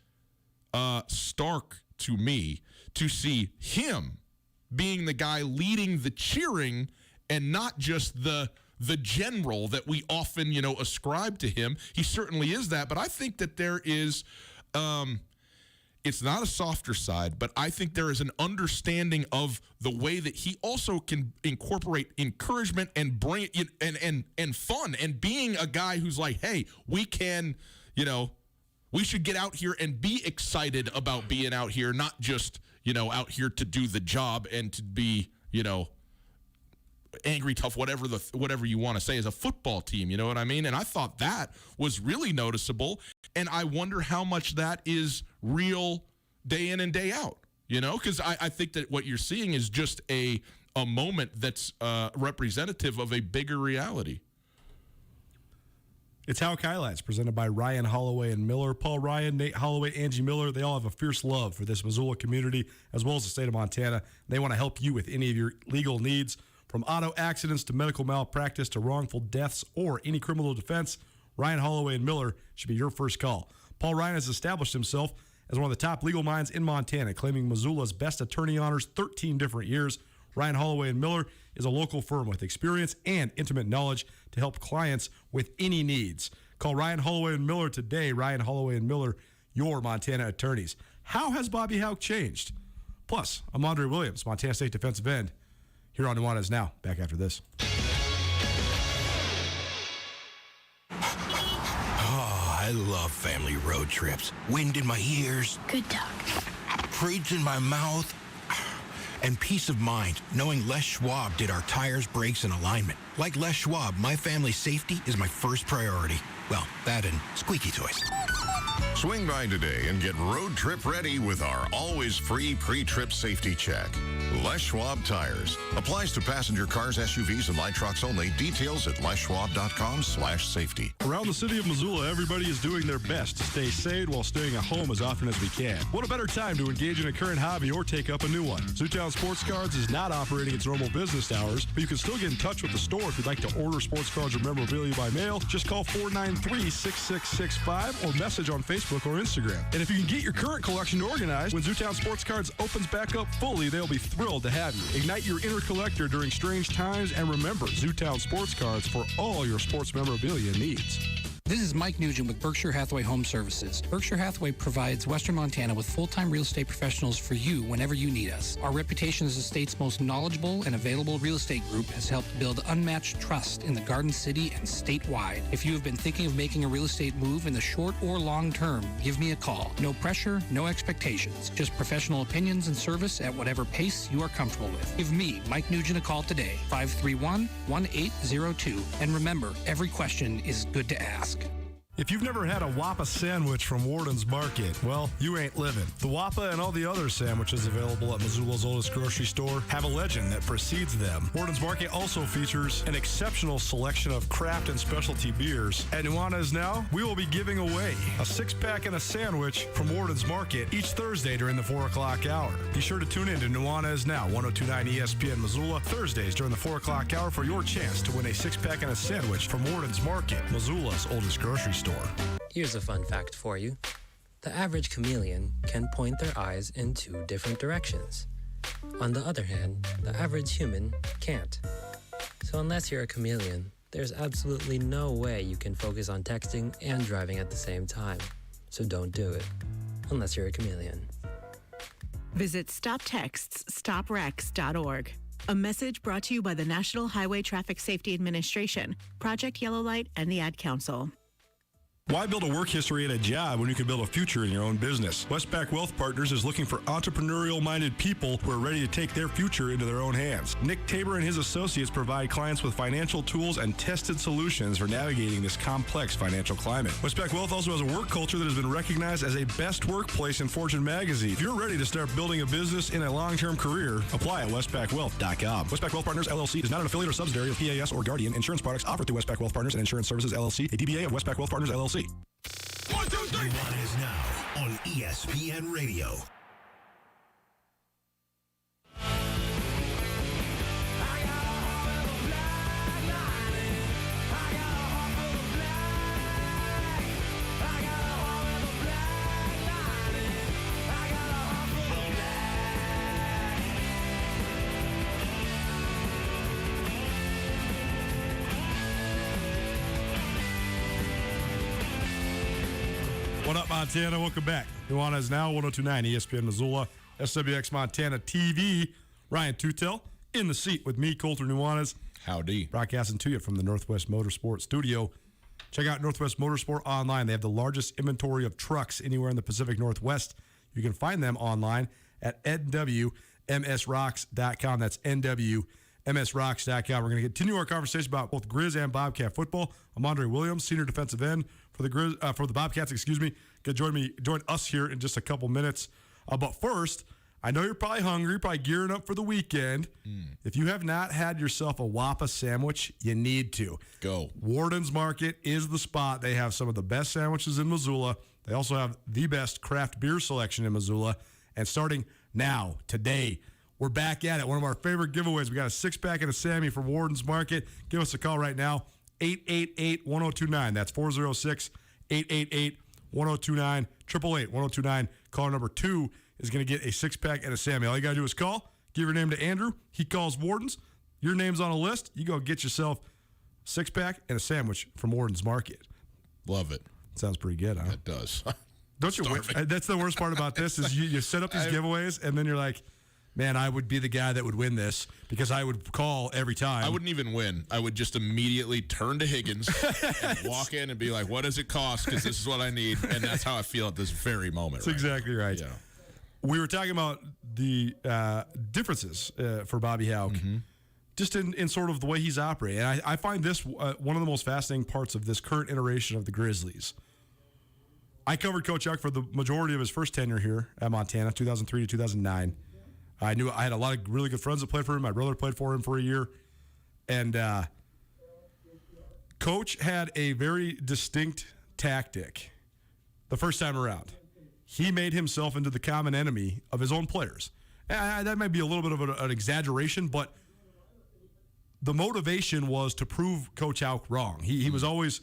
stark to me to see him being the guy leading the cheering and not just the general that we often, ascribe to him. He certainly is that, but I think that there is, it's not a softer side, but I think there is an understanding of the way that he also can incorporate encouragement and bring it and fun, and being a guy who's like, hey, we can, we should get out here and be excited about being out here, not just, out here to do the job and to be, angry, tough, whatever you want to say as a football team, you know what I mean? And I thought that was really noticeable, and I wonder how much that is real day in and day out, because I think that what you're seeing is just a moment that's representative of a bigger reality. It's Houck Highlights, presented by Ryan Holloway and Miller. Paul Ryan, Nate Holloway, Angie Miller, they all have a fierce love for this Missoula community as well as the state of Montana. They want to help you with any of your legal needs, from auto accidents to medical malpractice to wrongful deaths or any criminal defense. Ryan Holloway and Miller should be your first call. Paul Ryan has established himself as one of the top legal minds in Montana, claiming Missoula's best attorney honors 13 different years. Ryan Holloway and Miller is a local firm with experience and intimate knowledge to help clients with any needs. Call Ryan Holloway and Miller today. Ryan Holloway and Miller, your Montana attorneys. How has Bobby Houck changed? Plus, I'm Andre Williams, Montana State defensive end, here on Nuanez Now. Back after this. Oh, I love family road trips. Wind in my ears. Good dog. Treats in my mouth. And peace of mind, knowing Les Schwab did our tires, brakes, and alignment. Like Les Schwab, my family's safety is my first priority. Well, that and squeaky toys. Swing by today and get road trip ready with our always free pre-trip safety check. Les Schwab Tires. Applies to passenger cars, SUVs, and light trucks only. Details at leschwab.com/safety. Around the city of Missoula, everybody is doing their best to stay sane while staying at home as often as we can. What a better time to engage in a current hobby or take up a new one. Zootown Sports Cards is not operating its normal business hours, but you can still get in touch with the store if you'd like to order sports cards or memorabilia by mail. Just call 493-6665 or message on Facebook or Instagram. And if you can get your current collection organized, when Zootown Sports Cards opens back up fully, they'll be thrilled to have you. Ignite your inner collector during strange times, and remember Zootown Sports Cards for all your sports memorabilia needs. This is Mike Nugent with Berkshire Hathaway Home Services. Berkshire Hathaway provides Western Montana with full-time real estate professionals for you whenever you need us. Our reputation as the state's most knowledgeable and available real estate group has helped build unmatched trust in the Garden City and statewide. If you have been thinking of making a real estate move in the short or long term, give me a call. No pressure, no expectations. Just professional opinions and service at whatever pace you are comfortable with. Give me, Mike Nugent, a call today, 531-1802. And remember, every question is good to ask. If you've never had a Wappa sandwich from Warden's Market, well, you ain't living. The Wappa and all the other sandwiches available at Missoula's oldest grocery store have a legend that precedes them. Warden's Market also features an exceptional selection of craft and specialty beers. At Nuanez Now, we will be giving away a 6-pack and a sandwich from Warden's Market each Thursday during the 4 o'clock hour. Be sure to tune in to Nuanez Now, 102.9 ESPN Missoula, Thursdays during the 4 o'clock hour for your chance to win a 6-pack and a sandwich from Warden's Market, Missoula's oldest grocery store. Here's a fun fact for you. The average chameleon can point their eyes in 2 different directions. On the other hand, the average human can't. So unless you're a chameleon, there's absolutely no way you can focus on texting and driving at the same time. So don't do it, unless you're a chameleon. Visit StopTextsStopWrecks.org. A message brought to you by the National Highway Traffic Safety Administration, Project Yellow Light, and the Ad Council. Why build a work history at a job when you can build a future in your own business? Westpac Wealth Partners is looking for entrepreneurial-minded people who are ready to take their future into their own hands. Nick Tabor and his associates provide clients with financial tools and tested solutions for navigating this complex financial climate. Westpac Wealth also has a work culture that has been recognized as a best workplace in Fortune magazine. If you're ready to start building a business in a long-term career, apply at westpacwealth.com. Westpac Wealth Partners, LLC is not an affiliate or subsidiary of PAS or Guardian. Insurance products offered through Westpac Wealth Partners and Insurance Services, LLC, a DBA of Westpac Wealth Partners, LLC. 1, 2, 3. Nuanez now on ESPN Radio. What up, Montana? Welcome back. Nuanez now, 102.9 ESPN Missoula, SWX Montana TV. Ryan Tutel in the seat with me, Colter Nuanez. Howdy. Broadcasting to you from the Northwest Motorsport Studio. Check out Northwest Motorsport online. They have the largest inventory of trucks anywhere in the Pacific Northwest. You can find them online at nwmsrocks.com. That's nwmsrocks.com. We're going to continue our conversation about both Grizz and Bobcat football. I'm Andre Williams, senior defensive end for the Bobcats. Going to join us here in just a couple minutes. But first, I know you're probably hungry, probably gearing up for the weekend. If you have not had yourself a Wappa sandwich, you need to. Go. Warden's Market is the spot. They have some of the best sandwiches in Missoula. They also have the best craft beer selection in Missoula. And starting now, today, we're back at it. One of our favorite giveaways. We got a 6-pack and a Sammy for Warden's Market. Give us a call right now, 888-1029. That's 406-888-1029, 888-1029. Caller number 2 is going to get a 6-pack and a Sammy. All you got to do is call, give your name to Andrew. He calls Warden's. Your name's on a list. You go get yourself a 6-pack and a sandwich from Warden's Market. Love it. Sounds pretty good, huh? It does. Don't you? That's the worst part about this is you set up these giveaways and then you're like, man, I would be the guy that would win this because I would call every time. I wouldn't even win. I would just immediately turn to Higgins and walk in and be like, what does it cost? Because this is what I need. And that's how I feel at this very moment. That's exactly right. Yeah. We were talking about the differences for Bobby Houck, just in sort of the way he's operating. And I find this one of the most fascinating parts of this current iteration of the Grizzlies. I covered Coach Houck for the majority of his first tenure here at Montana, 2003 to 2009. I had a lot of really good friends that played for him. My brother played for him for a year. And Coach had a very distinct tactic the first time around. He made himself into the common enemy of his own players. That might be a little bit of an exaggeration, but the motivation was to prove Coach Houck wrong. He was always,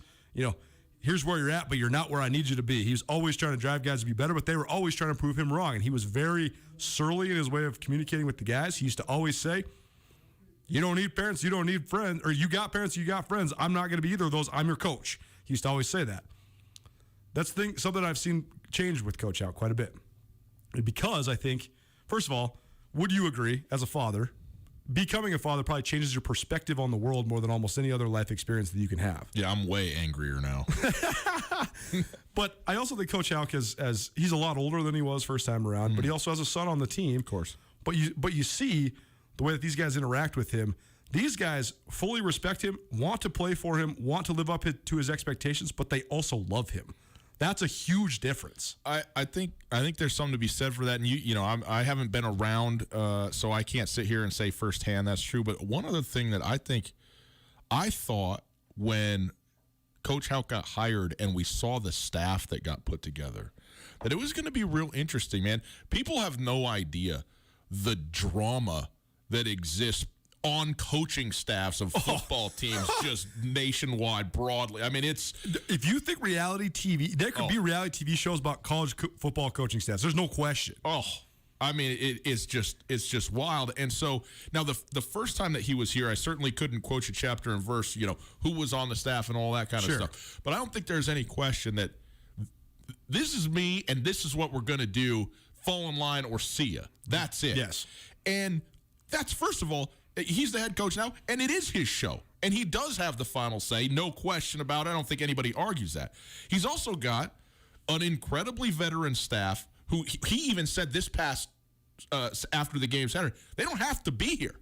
here's where you're at, but you're not where I need you to be. He was always trying to drive guys to be better, but they were always trying to prove him wrong. And he was very surly in his way of communicating with the guys. He used to always say, you don't need parents, you don't need friends, or you got parents, you got friends. I'm not going to be either of those. I'm your coach. He used to always say that. That's something I've seen change with Coach Houck quite a bit. Because I think, first of all, would you agree, as a father, becoming a father probably changes your perspective on the world more than almost any other life experience that you can have. Yeah, I'm way angrier now. But I also think Coach Houck as he's a lot older than he was first time around, but he also has a son on the team. Of course. But you see the way that these guys interact with him. These guys fully respect him, want to play for him, want to live up to his expectations, but they also love him. That's a huge difference. I think there's something to be said for that. And I haven't been around, so I can't sit here and say firsthand that's true. But one other thing that I thought when Coach Houck got hired and we saw the staff that got put together, that it was going to be real interesting, man. People have no idea the drama that exists on coaching staffs of football teams just nationwide, broadly. I mean, if you think reality TV, there could be reality TV shows about college football coaching staffs. There's no question. I mean, it's just wild. And so now the first time that he was here, I certainly couldn't quote you chapter and verse, who was on the staff and all that kind of stuff. But I don't think there's any question that this is me and this is what we're going to do. Fall in line or see ya. That's it. Yes. And that's, first of all, He's the head coach now, and it is his show. And he does have the final say, no question about it. I don't think anybody argues that. He's also got an incredibly veteran staff who he even said this past after the game Saturday, they don't have to be here.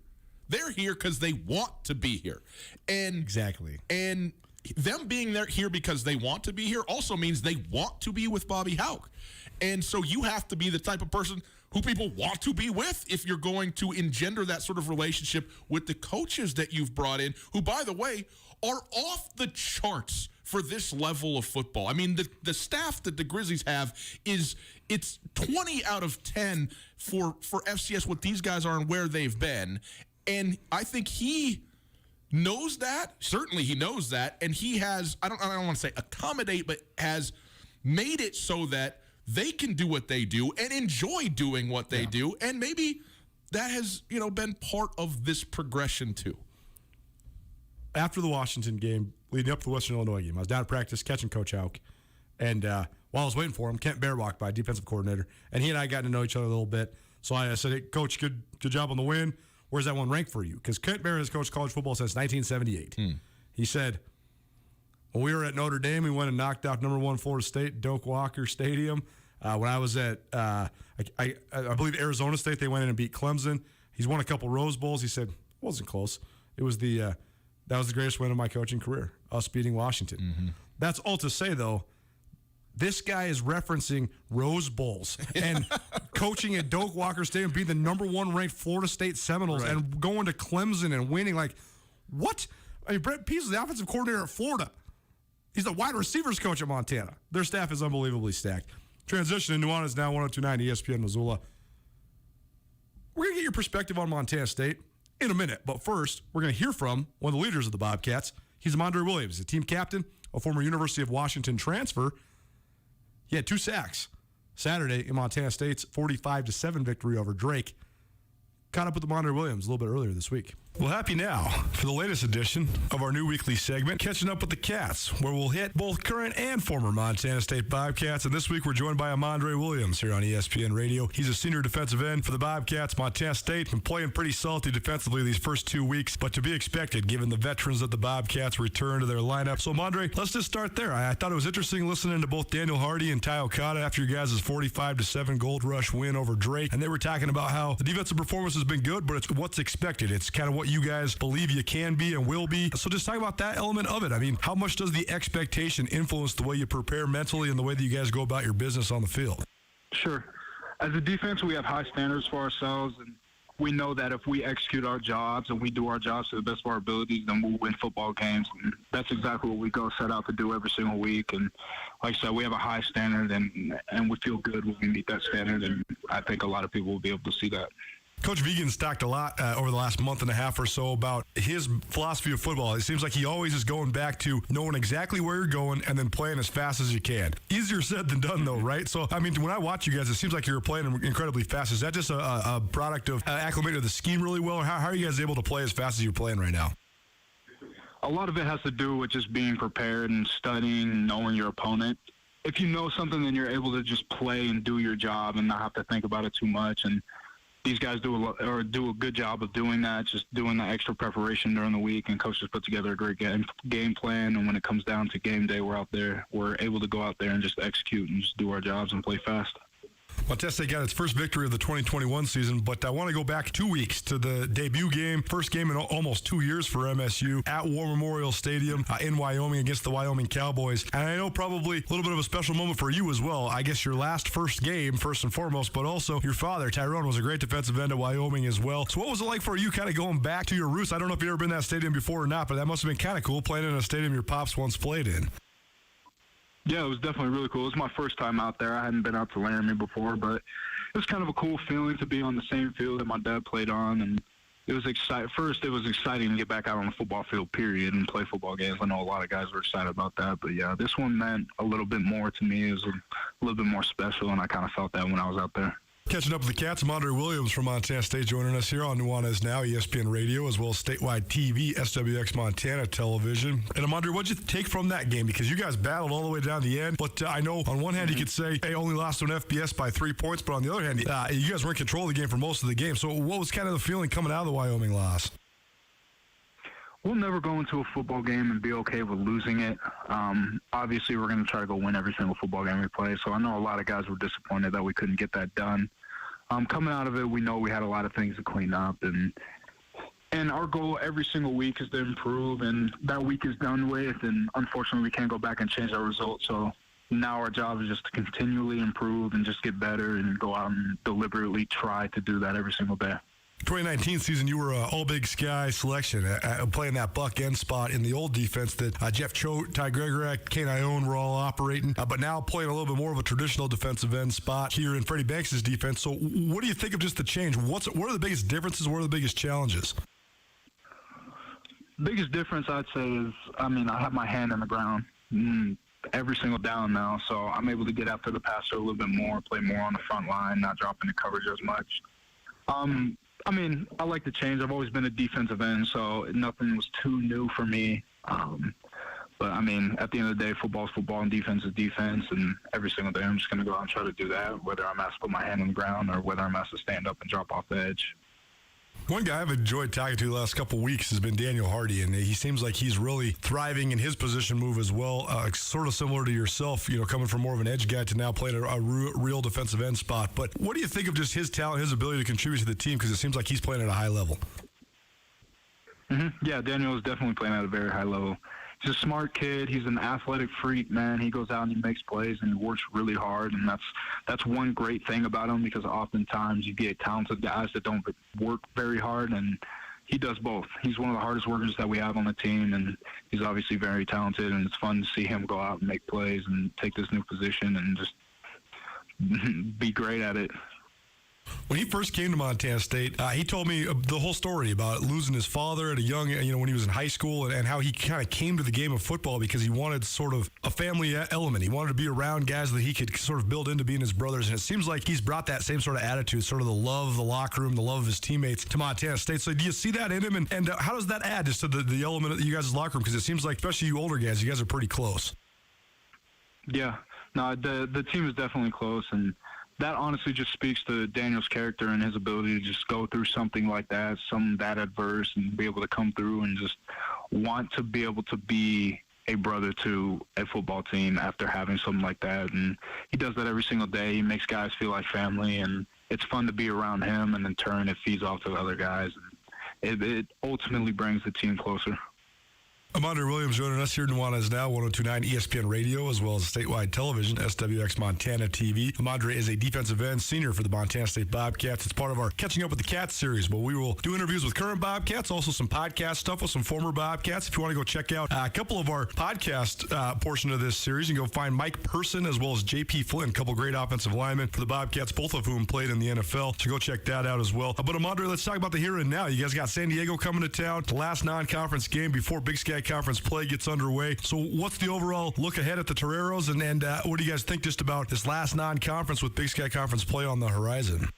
They're here because they want to be here. And exactly. And them being here because they want to be here also means they want to be with Bobby Hauck. And so you have to be the type of person who people want to be with if you're going to engender that sort of relationship with the coaches that you've brought in, who, by the way, are off the charts for this level of football. I mean, the staff that the Grizzlies have it's 20 out of 10 for FCS, what these guys are and where they've been. And I think he knows that. Certainly he knows that. And he has, I don't want to say accommodate, but has made it so that they can do what they do and enjoy doing what they do. And maybe that has, been part of this progression too. After the Washington game, leading up to the Western Illinois game, I was down at practice catching Coach Hauck. And while I was waiting for him, Kent Bear walked by, defensive coordinator, and he and I got to know each other a little bit. So I said, hey, Coach, good job on the win. Where's that one ranked for you? Because Kent Bear has coached college football since 1978. He said, when we were at Notre Dame, we went and knocked out number 1 Florida State, Doak Walker Stadium. When I was at, I believe, Arizona State, they went in and beat Clemson. He's won a couple Rose Bowls. He said, it wasn't close. It was that was the greatest win of my coaching career, us beating Washington. Mm-hmm. That's all to say, though, this guy is referencing Rose Bowls and coaching at Doak Walker Stadium, being the number 1 ranked Florida State Seminoles, and going to Clemson and winning. Like, what? I mean, Brett Pease is the offensive coordinator at Florida. He's the wide receivers coach at Montana. Their staff is unbelievably stacked. Transition to Nuanez now 102.9 ESPN Missoula. We're going to get your perspective on Montana State in a minute, but first, we're going to hear from one of the leaders of the Bobcats. He's Amandre Williams, the team captain, a former University of Washington transfer. He had 2 sacks Saturday in Montana State's 45-7 victory over Drake. Caught up with Amandre Williams a little bit earlier this week. Well, happy now for the latest edition of our new weekly segment, Catching Up with the Cats, where we'll hit both current and former Montana State Bobcats. And this week, we're joined by Amandre Williams here on ESPN Radio. He's a senior defensive end for the Bobcats. Montana State been playing pretty salty defensively these first 2 weeks, but to be expected given the veterans that the Bobcats return to their lineup. So, Amandre, let's just start there. I thought it was interesting listening to both Daniel Hardy and Ty Okada after your guys' 45-7 Gold Rush win over Drake. And they were talking about how the defensive performance has been good, but it's what's expected. It's kind of what you guys believe you can be and will be. So just talk about that element of it. I mean, how much does the expectation influence the way you prepare mentally and the way that you guys go about your business on the field? Sure. As a defense, we have high standards for ourselves, and we know that if we execute our jobs and we do our jobs to the best of our abilities, then we'll win football games. And that's exactly what we go set out to do every single week. And like I said, we have a high standard, and we feel good when we meet that standard, and I think a lot of people will be able to see that. Coach Vigen's talked a lot over the last month and a half or so about his philosophy of football. It seems like he always is going back to knowing exactly where you're going and then playing as fast as you can. Easier said than done, though, right? So, I mean, when I watch you guys, it seems like you're playing incredibly fast. Is that just a product of acclimating to the scheme really well? Or how are you guys able to play as fast as you're playing right now? A lot of it has to do with just being prepared and studying, knowing your opponent. If you know something, then you're able to just play and do your job and not have to think about it too much. And these guys do a good job of doing that, just doing the extra preparation during the week, and coaches put together a great game plan. And when it comes down to game day, we're able to go out there and just execute and just do our jobs and play fast. Montana State got its first victory of the 2021 season, but I want to go back 2 weeks to the debut game, first game in almost 2 years for MSU at War Memorial Stadium in Wyoming against the Wyoming Cowboys. And I know probably a little bit of a special moment for you as well. I guess your first game, first and foremost, but also your father, Tyrone, was a great defensive end at Wyoming as well. So what was it like for you kind of going back to your roots? I don't know if you've ever been in that stadium before or not, but that must have been kind of cool playing in a stadium your pops once played in. Yeah, it was definitely really cool. It was my first time out there. I hadn't been out to Laramie before, but it was kind of a cool feeling to be on the same field that my dad played on. And it was exciting. First, it was exciting to get back out on the football field, period, and play football games. I know a lot of guys were excited about that. But, yeah, this one meant a little bit more to me. It was a little bit more special, and I kind of felt that when I was out there. Catching up with the Cats, Amandre Williams from Montana State joining us here on Nuanez Now, ESPN Radio, as well as statewide TV, SWX Montana Television. And Amandre, what'd you take from that game? Because you guys battled all the way down the end, but I know on one hand you could say, hey, only lost on FBS by 3 points, but on the other hand, you guys were in control of the game for most of the game. So what was kind of the feeling coming out of the Wyoming loss? we'll never go into a football game and be okay with losing it. Obviously, we're going to try to go win every single football game we play. So I know a lot of guys were disappointed that we couldn't get that done. Coming out of it, we know we had a lot of things to clean up, and our goal every single week is to improve, and that week is done with, and unfortunately we can't go back and change our results. So now our job is just to continually improve and just get better and go out and deliberately try to do that every single day. 2019 season, you were All Big Sky selection, playing that buck end spot in the old defense that Jeff Choate, Ty Gregorak, Kane Ione were all operating, but now playing a little bit more of a traditional defensive end spot here in Freddie Banks' defense. So what do you think of just the change? What are the biggest differences? What are the biggest challenges? Biggest difference, I'd say, is, I have my hand in the ground every single down now, so I'm able to get after the passer a little bit more, play more on the front line, not drop into coverage as much. I like the change. I've always been a defensive end, so nothing was too new for me. But, at the end of the day, football is football and defense is defense, and every single day I'm just going to go out and try to do that, whether I'm asked to put my hand on the ground or whether I'm asked to stand up and drop off the edge. One guy I've enjoyed talking to the last couple of weeks has been Daniel Hardy, and he seems like he's really thriving in his position move as well, sort of similar to yourself, coming from more of an edge guy to now playing a real defensive end spot. But what do you think of just his talent, his ability to contribute to the team, because it seems like he's playing at a high level? Yeah, Daniel is definitely playing at a very high level. He's a smart kid. He's an athletic freak, man. He goes out and he makes plays and he works really hard, and that's one great thing about him, because oftentimes you get talented guys that don't work very hard, and he does both. He's one of the hardest workers that we have on the team, and he's obviously very talented, and it's fun to see him go out and make plays and take this new position and just be great at it. When he first came to Montana State, he told me the whole story about losing his father at a young, when he was in high school, and how he kind of came to the game of football because he wanted sort of a family element. He wanted to be around guys that he could sort of build into being his brothers, and it seems like he's brought that same sort of attitude, sort of the love of the locker room, the love of his teammates to Montana State. So do you see that in him, and how does that add just to the element of you guys' locker room? Because it seems like, especially you older guys, you guys are pretty close. Yeah, no, the team is definitely close, and that honestly just speaks to Daniel's character and his ability to just go through something like that, something that adverse, and be able to come through and just want to be able to be a brother to a football team after having something like that. And he does that every single day. He makes guys feel like family, and it's fun to be around him, and in turn it feeds off to the other guys. And it ultimately brings the team closer. Amandre Williams joining us here in Nuanez now, 102.9 ESPN Radio, as well as statewide television, SWX Montana TV. Amandre is a defensive end senior for the Montana State Bobcats. It's part of our Catching Up with the Cats series, where we will do interviews with current Bobcats, also some podcast stuff with some former Bobcats. If you want to go check out a couple of our podcast portion of this series, you can go find Mike Person as well as J.P. Flynn, a couple great offensive linemen for the Bobcats, both of whom played in the NFL. So go check that out as well. But Amandre, let's talk about the here and now. You guys got San Diego coming to town, the last non-conference game before Big Sky Conference play gets underway. So what's the overall look ahead at the Toreros, and what do you guys think just about this last non-conference with Big Sky Conference play on the horizon?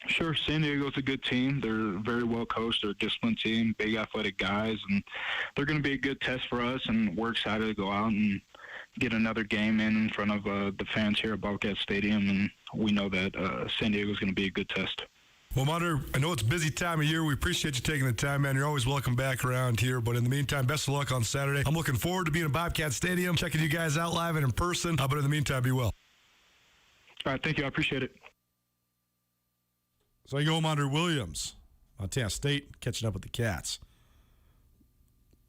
Sure, San Diego's a good team. They're very well coached. They're a disciplined team, big athletic guys, and they're going to be a good test for us, and we're excited to go out and get another game in front of the fans here at Bobcat Stadium, and we know that San Diego's going to be a good test. Well, Amandre, I know it's a busy time of year. We appreciate you taking the time, man. You're always welcome back around here. But in the meantime, best of luck on Saturday. I'm looking forward to being at Bobcat Stadium, checking you guys out live and in person. But in the meantime, be well. All right, thank you. I appreciate it. So you go, Amandre Williams, Montana State, catching up with the Cats.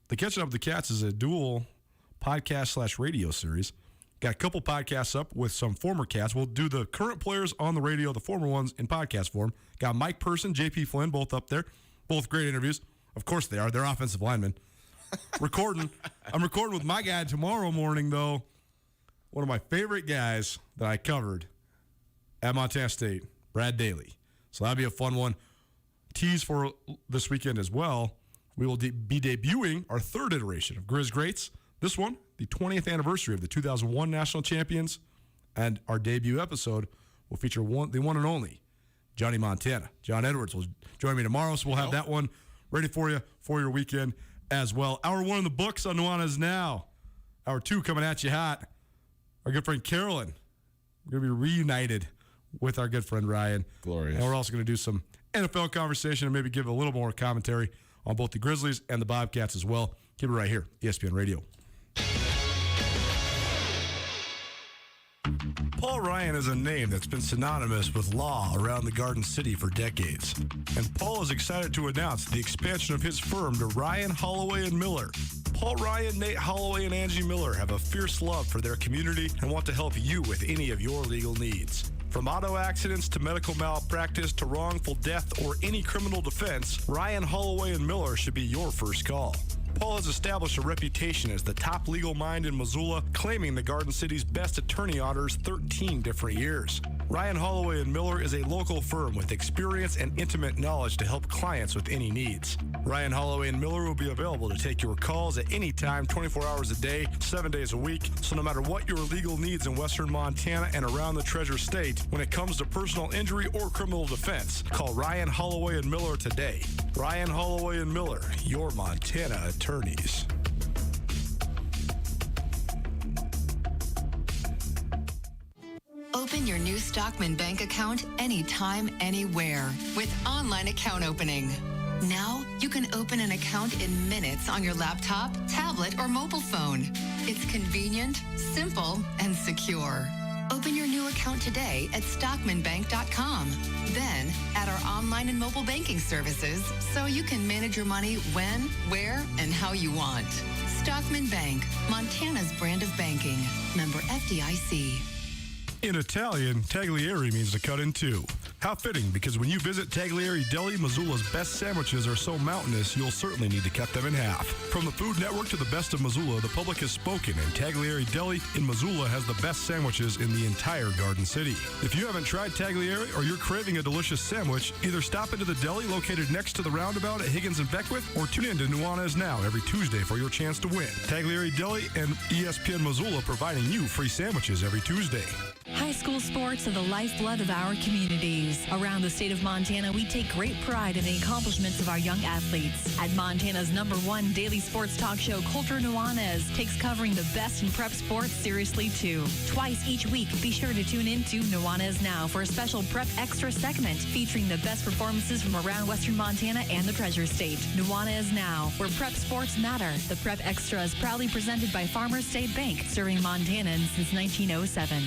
The Catching Up with the Cats is a dual podcast/radio series. Got a couple podcasts up with some former Cats. We'll do the current players on the radio, the former ones in podcast form. Got Mike Person, J.P. Flynn, both up there. Both great interviews. Of course they are. They're offensive linemen. I'm recording with my guy tomorrow morning, though. One of my favorite guys that I covered at Montana State, Brad Daly. So that'll be a fun one. Tease for this weekend as well. We will be debuting our third iteration of Grizz Greats. This one, the 20th anniversary of the 2001 national champions, and our debut episode will feature the one and only Johnny Montana. John Edwards will join me tomorrow, so we'll have that one ready for you for your weekend as well. Hour 1 in the books on Nuanez now. Hour 2 coming at you hot. Our good friend Carolyn. We're going to be reunited with our good friend Ryan. Glorious. And we're also going to do some NFL conversation and maybe give a little more commentary on both the Grizzlies and the Bobcats as well. Keep it right here, ESPN Radio. Paul Ryan is a name that's been synonymous with law around the Garden City for decades. And Paul is excited to announce the expansion of his firm to Ryan, Holloway, and Miller. Paul Ryan, Nate Holloway, and Angie Miller have a fierce love for their community and want to help you with any of your legal needs. From auto accidents to medical malpractice to wrongful death or any criminal defense, Ryan, Holloway, and Miller should be your first call. Paul has established a reputation as the top legal mind in Missoula, claiming the Garden City's best attorney honors 13 different years. Ryan, Holloway, and Miller is a local firm with experience and intimate knowledge to help clients with any needs. Ryan, Holloway, and Miller will be available to take your calls at any time, 24 hours a day, 7 days a week. So no matter what your legal needs in western Montana and around the Treasure State, when it comes to personal injury or criminal defense, call Ryan, Holloway, and Miller today. Ryan, Holloway, and Miller, your Montana attorneys. Open your new Stockman Bank account anytime, anywhere with online account opening. Now, you can open an account in minutes on your laptop, tablet, or mobile phone. It's convenient, simple, and secure. Open your new account today at stockmanbank.com. Then, add our online and mobile banking services so you can manage your money when, where, and how you want. Stockman Bank, Montana's brand of banking. Member FDIC. In Italian, tagliere means to cut in two. How fitting, because when you visit Tagliere Deli, Missoula's best sandwiches are so mountainous, you'll certainly need to cut them in half. From the Food Network to the best of Missoula, the public has spoken, and Tagliere Deli in Missoula has the best sandwiches in the entire Garden City. If you haven't tried Tagliere or you're craving a delicious sandwich, either stop into the deli located next to the roundabout at Higgins and Beckwith, or tune in to Nuanez Now every Tuesday for your chance to win. Tagliere Deli and ESPN Missoula providing you free sandwiches every Tuesday. High school sports are the lifeblood of our communities. Around the state of Montana, we take great pride in the accomplishments of our young athletes. At Montana's #1 daily sports talk show, Coulter Nuanez takes covering the best in prep sports seriously, too. Twice each week, be sure to tune in to Nuanez Now for a special Prep Extra segment featuring the best performances from around western Montana and the Treasure State. Nuanez Now, where prep sports matter. The Prep Extra is proudly presented by Farmers State Bank, serving Montanans since 1907.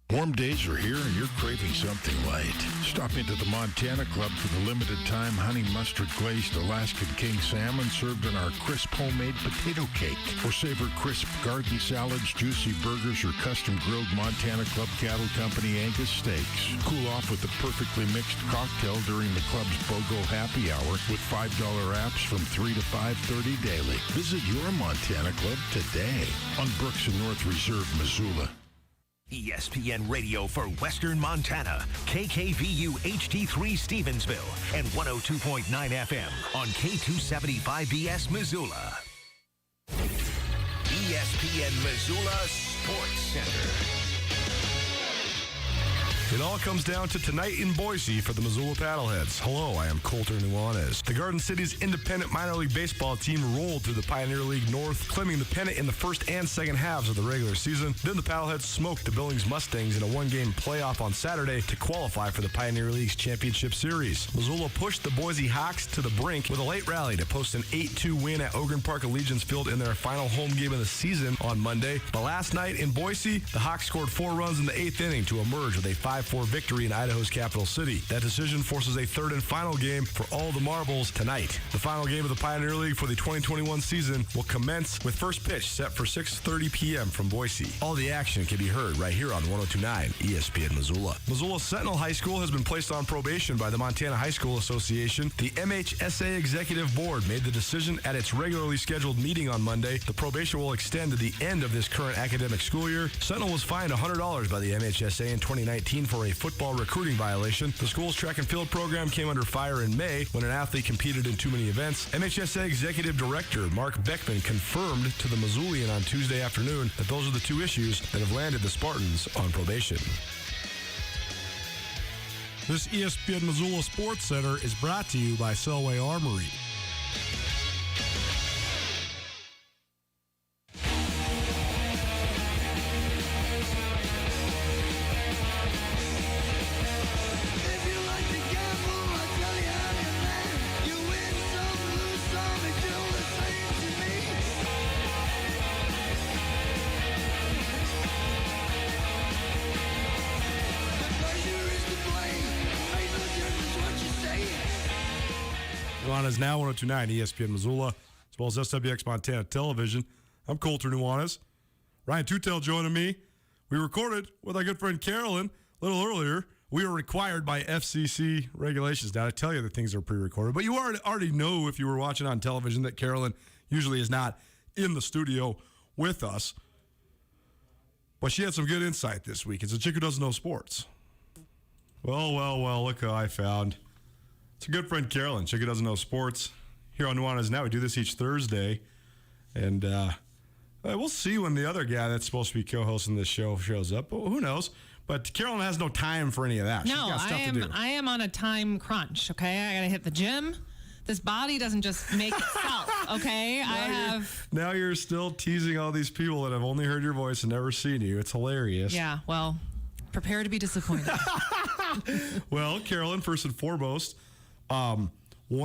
Warm days are here and you're craving something light. Stop into the Montana Club for the limited time honey mustard glazed Alaskan king salmon served in our crisp homemade potato cake. Or savor crisp garden salads, juicy burgers, or custom grilled Montana Club Cattle Company Angus steaks. Cool off with a perfectly mixed cocktail during the club's BOGO happy hour with $5 apps from 3 to 5:30 daily. Visit your Montana Club today on Brooks and North Reserve, Missoula. ESPN Radio for Western Montana, KKVU HD3 Stevensville, and 102.9 FM on K275BS Missoula. ESPN Missoula Sports Center. It all comes down to tonight in Boise for the Missoula Paddleheads. Hello, I am Coulter Nuanez. The Garden City's independent minor league baseball team rolled through the Pioneer League North, claiming the pennant in the first and second halves of the regular season. Then the Paddleheads smoked the Billings Mustangs in a one-game playoff on Saturday to qualify for the Pioneer League's championship series. Missoula pushed the Boise Hawks to the brink with a late rally to post an 8-2 win at Ogren Park Allegiance Field in their final home game of the season on Monday. But last night in Boise, the Hawks scored 4 runs in the 8th inning to emerge with a 5-4 victory in Idaho's capital city. That decision forces a third and final game for all the marbles tonight. The final game of the Pioneer League for the 2021 season will commence with first pitch set for 6:30 p.m. from Boise. All the action can be heard right here on 102.9 ESPN Missoula. Missoula Sentinel High School has been placed on probation by the Montana High School Association. The MHSA Executive Board made the decision at its regularly scheduled meeting on Monday. The probation will extend to the end of this current academic school year. Sentinel was fined $100 by the MHSA in 2019 for a football recruiting violation. The school's track and field program came under fire in May when an athlete competed in too many events. MHSA Executive Director Mark Beckman confirmed to the Missoulian on Tuesday afternoon that those are the two issues that have landed the Spartans on probation. This ESPN Missoula Sports Center is brought to you by Selway Armory. Nuanez now 102.9 ESPN Missoula, as well as SWX Montana Television. I'm Colter Nuanez. Ryan Tutel joining me. We recorded with our good friend Carolyn a little earlier. We were required by FCC regulations now to tell you that things are pre-recorded, but you already know if you were watching on television that Carolyn usually is not in the studio with us. But she had some good insight this week. It's a chick who doesn't know sports. Well, look who I found. It's a good friend, Carolyn, chick who doesn't know sports. Here on Nuanez Now, we do this each Thursday. And we'll see when the other guy that's supposed to be co-hosting this show shows up. Well, who knows? But Carolyn has no time for any of that. She's got stuff to do. I am on a time crunch, okay? I got to hit the gym. This body doesn't just make itself, okay? Now you're still teasing all these people that have only heard your voice and never seen you. It's hilarious. Yeah, well, prepare to be disappointed. Well, Carolyn, first and foremost, one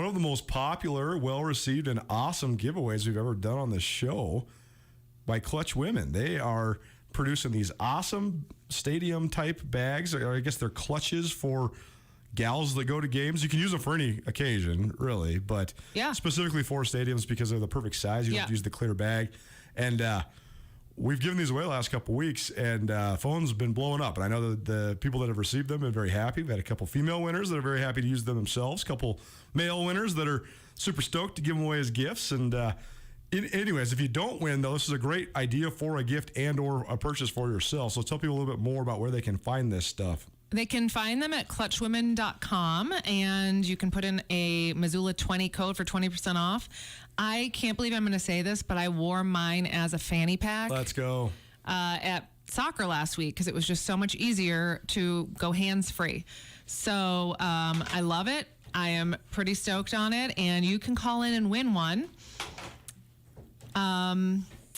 of the most popular, well-received, and awesome giveaways we've ever done on the show by Clutch Women. They are producing these awesome stadium-type bags, or I guess they're clutches for gals that go to games. You can use them for any occasion, really, but specifically for stadiums because they're the perfect size. You don't have to use the clear bag. And we've given these away the last couple weeks, and phones have been blowing up. And I know that the people that have received them have been very happy. We've had a couple female winners that are very happy to use them themselves, a couple male winners that are super stoked to give them away as gifts. And anyways, if you don't win, though, this is a great idea for a gift and or a purchase for yourself. So tell people a little bit more about where they can find this stuff. They can find them at clutchwomen.com, and you can put in a Missoula 20 code for 20% off. I can't believe I'm going to say this, but I wore mine as a fanny pack. Let's go. At soccer last week because it was just so much easier to go hands-free. So I love it. I am pretty stoked on it, and you can call in and win one.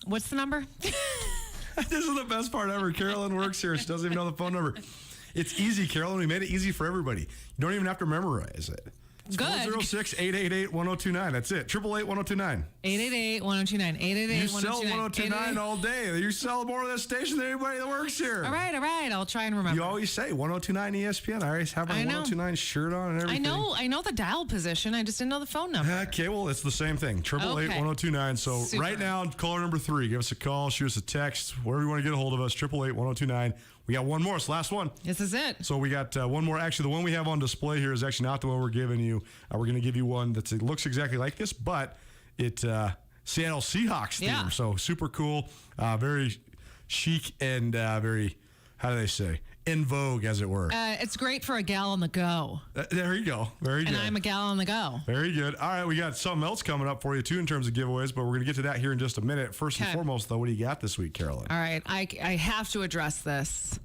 What's the number? This is the best part ever. Carolyn works here. She doesn't even know the phone number. It's easy, Carolyn. We made it easy for everybody. You don't even have to memorize it. It's good. 406-888-1029. That's it. 888-1029. 888-1029. 888-1029. You sell 1029 all day. You sell more of this station than anybody that works here. All right. I'll try and remember. You always say 1029 ESPN. I always have my 1029 shirt on and everything. I know the dial position. I just didn't know the phone number. Okay, well, it's the same thing. 888-1029. So Super. Right now, caller number 3. Give us a call. Shoot us a text. Wherever you want to get a hold of us. 888-1029. We got one more. It's the last one. This is it. So we got one more. Actually, the one we have on display here is actually not the one we're giving you. We're going to give you one that looks exactly like this, but it's Seattle Seahawks theme. Yeah. So super cool, very chic, and very, how do they say, in vogue, as it were. It's great for a gal on the go. There you go. Very good. And I'm a gal on the go. Very good. All right, we got something else coming up for you, too, in terms of giveaways, but we're going to get to that here in just a minute. First and foremost, though, what do you got this week, Carolyn? All right, I have to address this.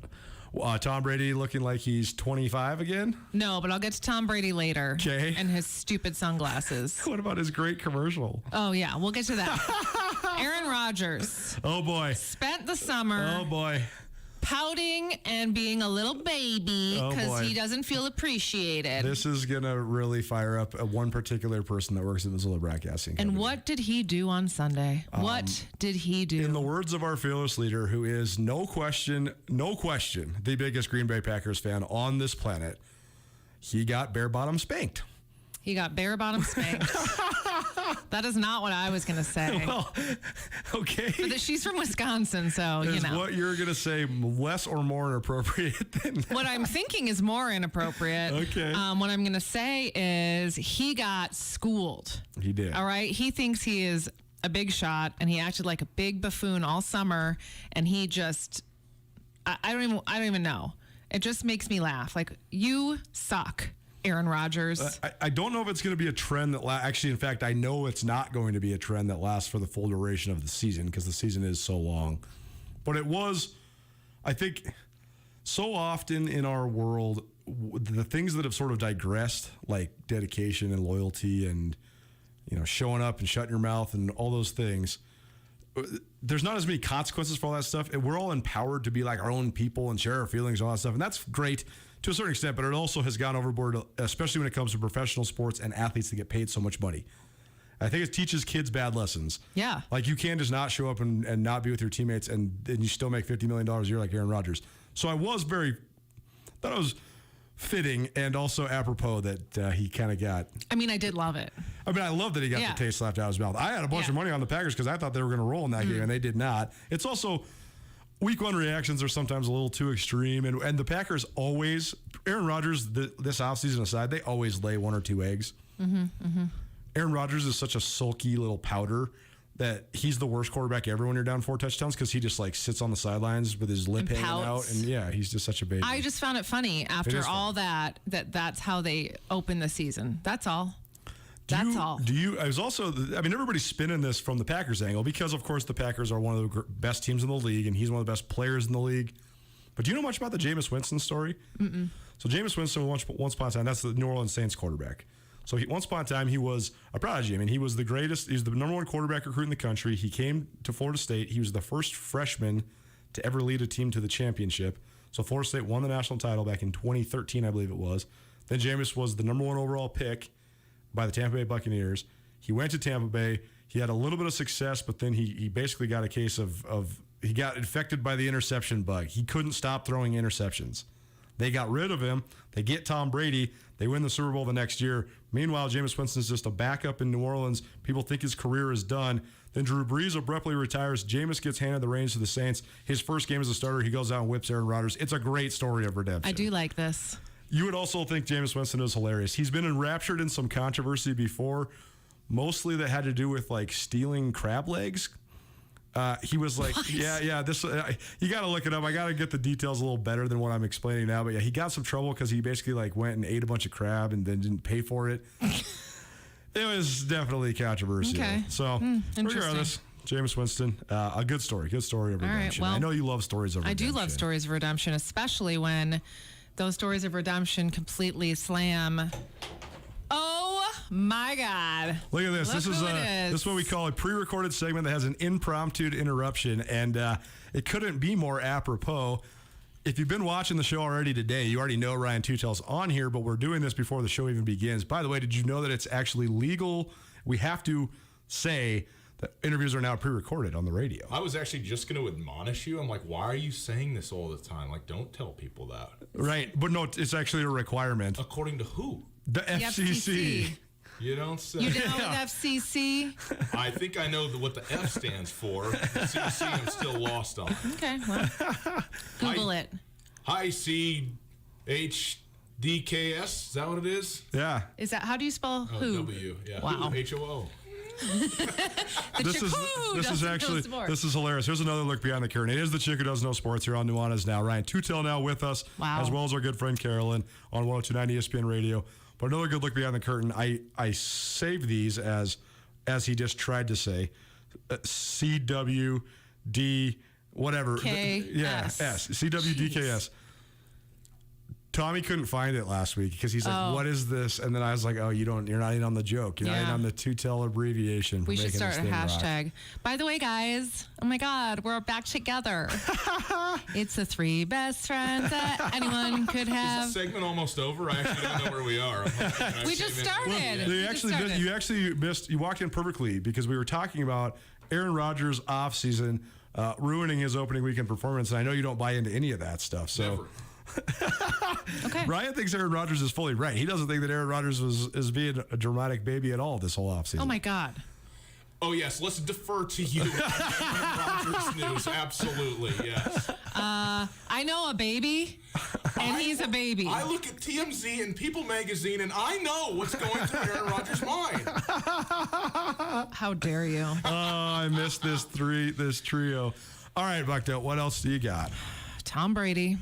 Tom Brady looking like he's 25 again? No, but I'll get to Tom Brady later. Okay. And his stupid sunglasses. What about his great commercial? Oh, yeah, we'll get to that. Aaron Rodgers. Oh, boy. Spent the summer. Oh, boy. Pouting and being a little baby because he doesn't feel appreciated. This is going to really fire up one particular person that works at Missoula Broadcasting Company. And what did he do on Sunday? What did he do? In the words of our fearless leader, who is no question, the biggest Green Bay Packers fan on this planet, he got bare bottom spanked. He got bare bottom spanked. That is not what I was going to say. Well, okay. But she's from Wisconsin, so, Is what you're going to say less or more inappropriate than that? What I'm thinking is more inappropriate. Okay. What I'm going to say is he got schooled. He did. All right? He thinks he is a big shot, and he acted like a big buffoon all summer, and he just... I don't even know. It just makes me laugh. Like, you suck. Aaron Rodgers. I don't know if it's going to be a trend that actually, in fact, I know it's not going to be a trend that lasts for the full duration of the season because the season is so long. But it was, I think, so often in our world, the things that have sort of digressed, like dedication and loyalty and, showing up and shutting your mouth and all those things, there's not as many consequences for all that stuff. And we're all empowered to be like our own people and share our feelings and all that stuff. And that's great to a certain extent, but it also has gone overboard, especially when it comes to professional sports and athletes that get paid so much money. I think it teaches kids bad lessons. Yeah. Like you can't just not show up and not be with your teammates and you still make $50 million a year like Aaron Rodgers. So I thought it was fitting and also apropos that he kind of got. I mean, I did love it. I mean, I love that he got Yeah. the taste slapped out of his mouth. I had a bunch of money on the Packers because I thought they were going to roll in that game, and they did not. It's also week one reactions are sometimes a little too extreme, and the Packers always, Aaron Rodgers, this offseason aside, they always lay one or two eggs. Aaron Rodgers is such a sulky little powder that he's the worst quarterback ever when you're down 4 touchdowns because he just like sits on the sidelines with his lip hanging out, and yeah, he's just such a baby. I just found it funny after all that's how they open the season. That's all. That's all. I was also, I mean, everybody's spinning this from the Packers angle because, of course, the Packers are one of the best teams in the league, and he's one of the best players in the league. But do you know much about the Jameis Winston story? So Jameis Winston, once upon a time, that's the New Orleans Saints quarterback. So once upon a time, he was a prodigy. I mean, he was the greatest. He was the number one quarterback recruit in the country. He came to Florida State. He was the first freshman to ever lead a team to the championship. So Florida State won the national title back in 2013, I believe it was. Then Jameis was the number one overall pick by the Tampa Bay Buccaneers. He went to Tampa Bay. He had a little bit of success, but then he basically got a case of he got infected by the interception bug. He couldn't stop throwing interceptions. They got rid of him. They get Tom Brady. They win the Super Bowl the next year. Meanwhile, Jameis Winston's just a backup in New Orleans. People think his career is done. Then Drew Brees abruptly retires. Jameis gets handed the reins to the Saints. His first game as a starter, he goes out and whips Aaron Rodgers. It's a great story of redemption. I do like this. You would also think Jameis Winston is hilarious. He's been enraptured in some controversy before, mostly that had to do with like stealing crab legs. He was like, yeah, this, you got to look it up. I got to get the details a little better than what I'm explaining now. But yeah, he got some trouble because he basically like went and ate a bunch of crab and then didn't pay for it. It was definitely controversial. Okay. So regardless, Jameis Winston, a good story of redemption. right, well, I know you love stories of redemption. I do love stories of redemption, especially when those stories of redemption completely slam. Oh my God! Look at this. Look This is what we call a pre-recorded segment that has an impromptu interruption, and it couldn't be more apropos. If you've been watching the show already today, you already know Ryan Tutel's on here, but we're doing this before the show even begins. By the way, did you know that it's actually legal? We have to say that interviews are now pre-recorded on the radio. I was actually just going to admonish you. I'm like, why are you saying this all the time? Like, don't tell people that. Right, but no, it's actually a requirement. According to who? The FCC. You don't say. You down with FCC? I think I know what the F stands for. The CC I'm still lost on. Okay, well, Google it. High CHDKS. Is that what it is? Yeah. Is that, how do you spell who? W. Yeah. Wow. HOO. This is hilarious. Here's another look behind the curtain. It is the chick who does no sports here on Nuanez Now. Ryan Tutel now with us, as well as our good friend Carolyn on 102.9 ESPN Radio. But another good look behind the curtain. I saved these as he just tried to say, CWD whatever. S. CWDKS. Tommy couldn't find it last week because he's like, "What is this?" And then I was like, "Oh, you're not in on the joke. You're not in on the Tutel abbreviation." We should start a hashtag. Rock. By the way, guys, oh my God, we're back together. It's the 3 best friends that anyone could have. Is the segment almost over? I actually don't know where we are. We just started. You missed. You walked in perfectly because we were talking about Aaron Rodgers' offseason ruining his opening weekend performance, and I know you don't buy into any of that stuff. So. Never. Okay. Ryan thinks Aaron Rodgers is fully right. He doesn't think that Aaron Rodgers is being a dramatic baby at all this whole offseason. Oh my God. Oh yes, let's defer to you. Aaron Rodgers news, absolutely, yes. I know a baby, and he's a baby. I look at TMZ and People Magazine, and I know what's going through Aaron Rodgers' mind. How dare you? Oh, I missed this trio. All right, Buckto, what else do you got? Tom Brady.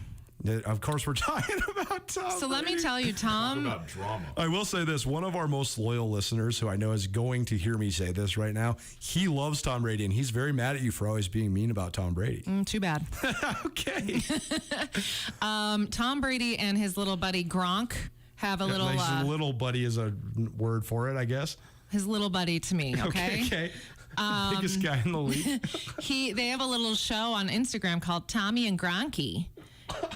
Of course, we're talking about Tom So Brady. let me tell you, Tom. Talk about drama. I will say this. One of our most loyal listeners, who I know is going to hear me say this right now, he loves Tom Brady, and he's very mad at you for always being mean about Tom Brady. Too bad. Okay. Tom Brady and his little buddy Gronk have a little... little buddy is a word for it, I guess. His little buddy to me, okay? Okay. Biggest guy in the league. They have a little show on Instagram called Tommy and Gronky.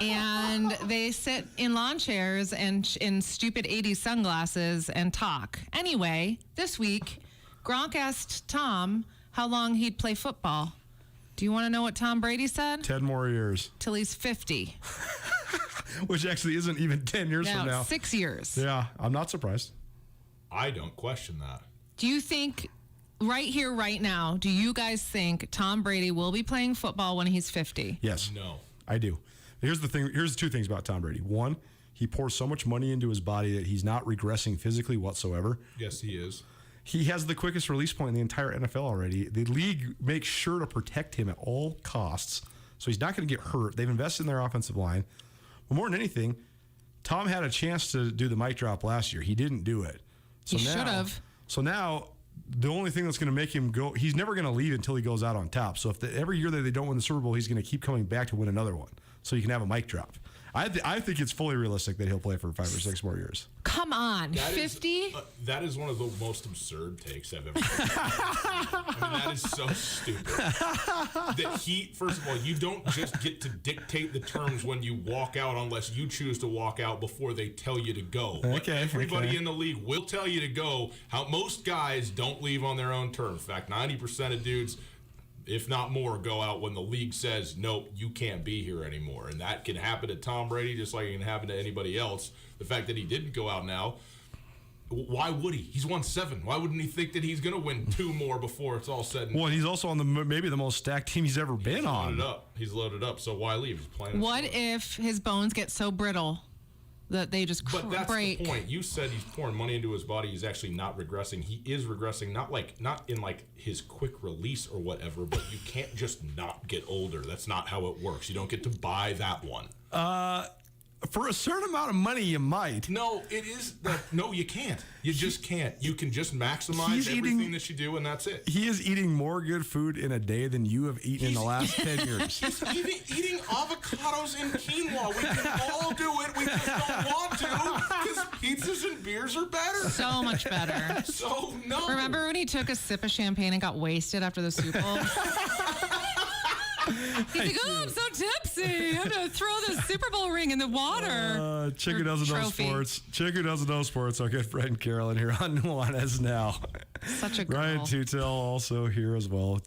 And they sit in lawn chairs and in stupid 80s sunglasses and talk. Anyway, this week, Gronk asked Tom how long he'd play football. Do you want to know what Tom Brady said? 10 more years. Till he's 50. which actually isn't even 10 years from now. 6 years. Yeah, I'm not surprised. I don't question that. Do you think, right here, right now, do you guys think Tom Brady will be playing football when he's 50? Yes. No. I do. Here's the thing. Here's two things about Tom Brady. One, he pours so much money into his body that he's not regressing physically whatsoever. Yes, he is. He has the quickest release point in the entire NFL already. The league makes sure to protect him at all costs, so he's not going to get hurt. They've invested in their offensive line. But more than anything, Tom had a chance to do the mic drop last year. He didn't do it. So He should have. So now, the only thing that's going to make him go, he's never going to leave until he goes out on top. So if every year that they don't win the Super Bowl, he's going to keep coming back to win another one. So you can have a mic drop. I think it's fully realistic that he'll play for 5 or 6 more years. Come on, 50? That is one of the most absurd takes I've ever heard. I mean, that is so stupid. First of all, you don't just get to dictate the terms when you walk out unless you choose to walk out before they tell you to go. Everybody in the league will tell you to go. How most guys don't leave on their own terms. In fact, 90% of dudes, if not more, go out when the league says, nope, you can't be here anymore. And that can happen to Tom Brady just like it can happen to anybody else. The fact that he didn't go out now, why would he? He's won 7. Why wouldn't he think that he's going to win 2 more before it's all said and done? Well, he's also on maybe the most stacked team he's ever been on. He's loaded up, so why leave? He's playing. What if his bones get so brittle that they just break? But that's the point. You said he's pouring money into his body. He's actually not regressing. He is regressing, not in like his quick release or whatever, but you can't just not get older. That's not how it works. You don't get to buy that one. For a certain amount of money, you might. No, it is that. No, you can't. You just can't. You can just maximize everything that you do, and that's it. He is eating more good food in a day than you have eaten in the last 10 years. He's eating avocados and quinoa. We can all do it. We just don't want to because pizzas and beers are better. So much better. So, no. Remember when he took a sip of champagne and got wasted after the Super Bowl? He's like, I'm so tipsy. I'm going to throw the Super Bowl ring in the water. Chick who doesn't know sports. Chick who doesn't know sports. Our good friend Carolyn here on Nuanez now. Such a girl. Ryan Tutel also here as well.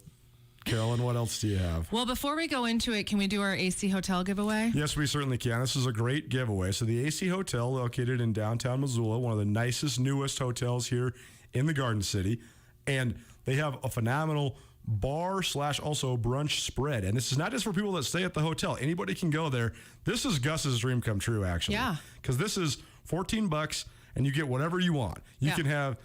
Carolyn, what else do you have? Well, before we go into it, can we do our AC Hotel giveaway? Yes, we certainly can. This is a great giveaway. So the AC Hotel, located in downtown Missoula, one of the nicest, newest hotels here in the Garden City. And they have a phenomenal bar/also brunch spread. And this is not just for people that stay at the hotel. Anybody can go there. This is Gus's dream come true, actually. Yeah. Because this is $14 and you get whatever you want. You can have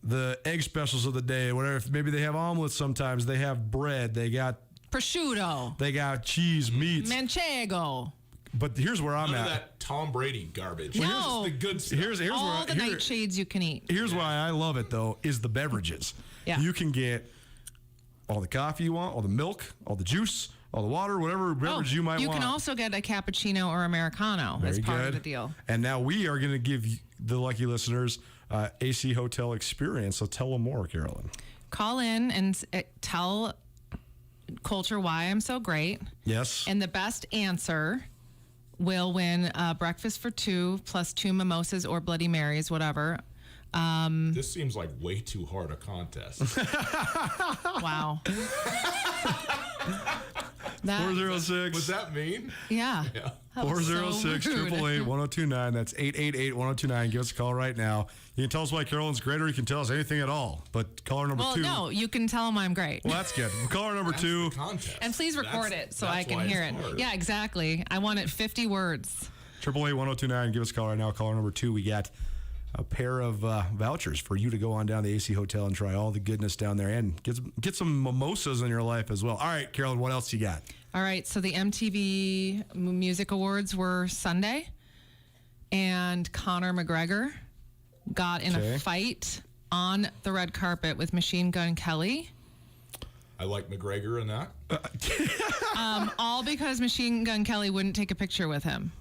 the egg specials of the day, whatever. Maybe they have omelets sometimes. They have bread. They got prosciutto. They got cheese, meats. Manchego. But here's where I'm None at. of that Tom Brady garbage. No. Here's the good stuff. Here's all the nightshades you can eat. Here's why I love it, though, is the beverages. Yeah. You can get all the coffee you want, all the milk, all the juice, all the water, whatever beverage you might want. You can also get a cappuccino or Americano as part of the deal. And now we are going to give the lucky listeners AC Hotel experience. So tell them more, Carolyn. Call in and tell Coulter why I'm so great. Yes. And the best answer will win breakfast for 2 plus 2 mimosas or Bloody Marys, whatever. This seems like way too hard a contest. Wow. 406. What's that mean? Yeah. 406-888-1029. That's 888-1029. Give us a call right now. You can tell us why Carolyn's great, or you can tell us anything at all. But caller number 2. Well, no, you can tell them I'm great. Well, that's good. Caller number 2. And please record it so I can hear it. Hard. Yeah, exactly. I want it 50 words. 888-1029. Give us a call right now. Caller number 2. We got a pair of vouchers for you to go on down to the AC Hotel and try all the goodness down there and get some mimosas in your life as well. All right, Carolyn, what else you got? All right, so the MTV Music Awards were Sunday, and Conor McGregor got in a fight on the red carpet with Machine Gun Kelly. I like McGregor in that. All because Machine Gun Kelly wouldn't take a picture with him.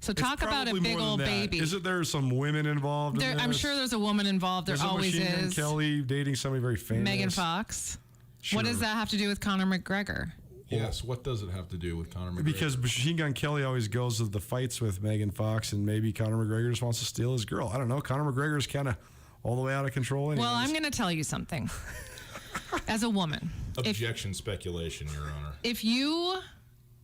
So talk about a big old baby. Isn't there some women involved in this? I'm sure there's a woman involved. There always Machine Gun is. Kelly dating somebody very famous. Megan Fox. Sure. What does that have to do with Conor McGregor? Yes, what does it have to do with Conor McGregor? Because Machine Gun Kelly always goes to the fights with Megan Fox, and maybe Conor McGregor just wants to steal his girl. I don't know. Conor McGregor's kind of all the way out of control anyways. Well, I'm going to tell you something. As a woman. Objection, speculation, Your Honor. If you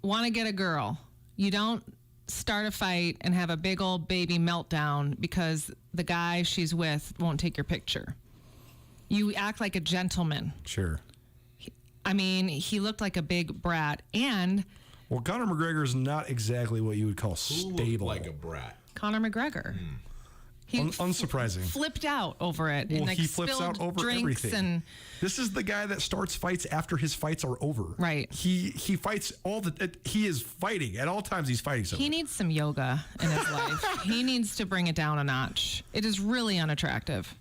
want to get a girl, you don't start a fight and have a big old baby meltdown because the guy she's with won't take your picture. You act like a gentleman. Sure. I mean, he looked like a big brat. And well, Conor McGregor is not exactly what you would call stable. Like a brat. Conor McGregor. He unsurprising. Flipped out over it. Well, and like he flips spilled out over drinks everything. And this is the guy that starts fights after his fights are over. Right. He fights he is fighting at all times. He's fighting someone. he needs some yoga in his life. He needs to bring it down a notch. It is really unattractive.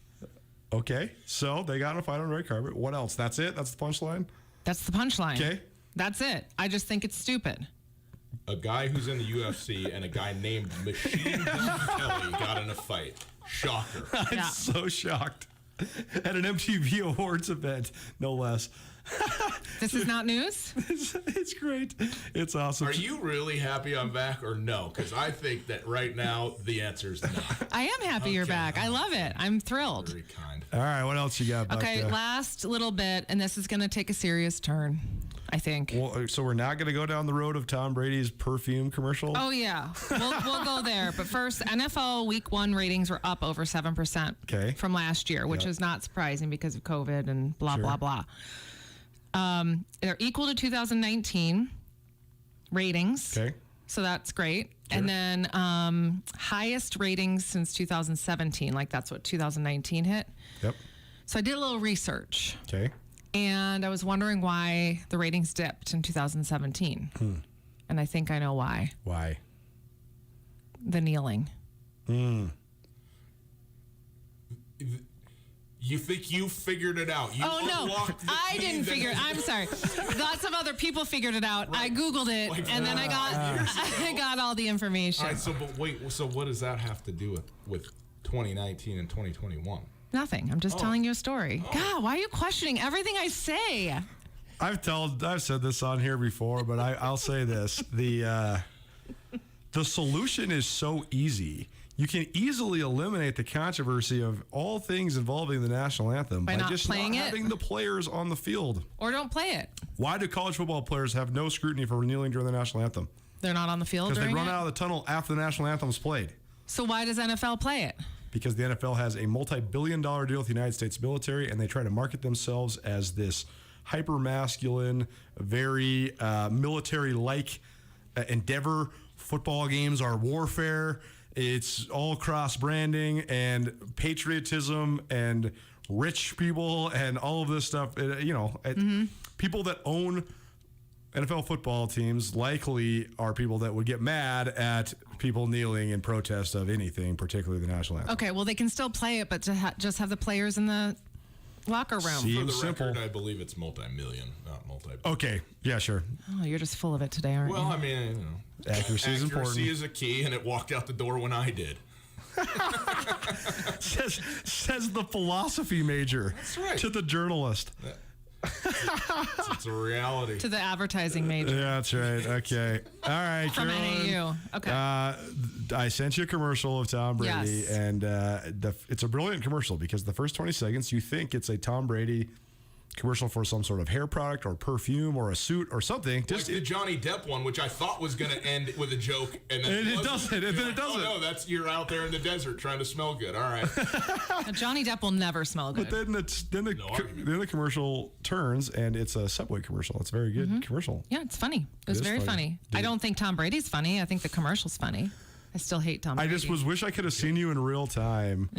Okay, so they got in a fight on the red carpet. What else? That's it? That's the punchline? That's the punchline. Okay. That's it. I just think it's stupid. A guy who's in the UFC and a guy named Machine Gun Kelly got in a fight. Shocker. I'm so shocked. At an MTV Awards event, no less. This is not news? It's great. It's awesome. Are you really happy I'm back or no? Because I think that right now the answer is no. I am happy you're back. I love it. I'm thrilled. Very kind. All right, what else you got? Okay, last little bit, and this is going to take a serious turn, I think. Well, so we're not going to go down the road of Tom Brady's perfume commercial? Oh, yeah. We'll go there. But first, NFL Week 1 ratings were up over 7% from last year, which is not surprising because of COVID and blah, blah, blah. They're equal to 2019 ratings. Okay. So that's great. Sure. And then highest ratings since 2017. Like that's what 2019 hit. Yep. So I did a little research. Okay. And I was wondering why the ratings dipped in 2017. And I think I know why. Why? The kneeling. You think you figured it out? You I didn't figure it. I'm sorry. Lots of other people figured it out. Right. I Googled it, and then I got all the information. All right, so but wait, so what does that have to do with 2019 and 2021? Nothing. I'm just telling you a story. God, why are you questioning everything I say? I've said this on here before, but I'll say this: the solution is so easy. You can easily eliminate the controversy of all things involving the national anthem by not just playing not having the players on the field. Or don't play it. Why do college football players have no scrutiny for kneeling during the national anthem? They're not on the field because during they run out of the tunnel after the national anthem is played. So why does NFL play it? Because the NFL has a multi-billion-dollar deal with the United States military, and they try to market themselves as this hyper-masculine, very military-like endeavor. Football games are warfare. It's all cross-branding and patriotism and rich people and all of this stuff. People that own NFL football teams likely are people that would get mad at people kneeling in protest of anything, particularly the national anthem. Okay, well, they can still play it, but to just have the players in the locker room. Seems For the simple. record, I believe it's multi-million, not multi. Okay, yeah, sure. Oh, you're just full of it today, aren't you? Well, I mean, accuracy is important. Accuracy is a key, and it walked out the door when I did. says the philosophy major. That's right. To the journalist. It's a reality. To the advertising major. Yeah, that's right. Okay. All right, From Carolyn. NAU. Okay. I sent you a commercial of Tom Brady, Yes. and it's a brilliant commercial because the first 20 seconds you think it's a Tom Brady commercial for some sort of hair product or perfume or a suit or something. Like the Johnny Depp one, which I thought was going to end with a joke, and then it doesn't. And then it doesn't. Oh no, you're out there in the desert trying to smell good. All right. Now, Johnny Depp will never smell good. But then the commercial turns and it's a Subway commercial. It's a very good commercial. Yeah, it's funny. It was is very funny. I don't think Tom Brady's funny. I think the commercial's funny. I still hate Tom Brady. I just wish I could have seen you in real time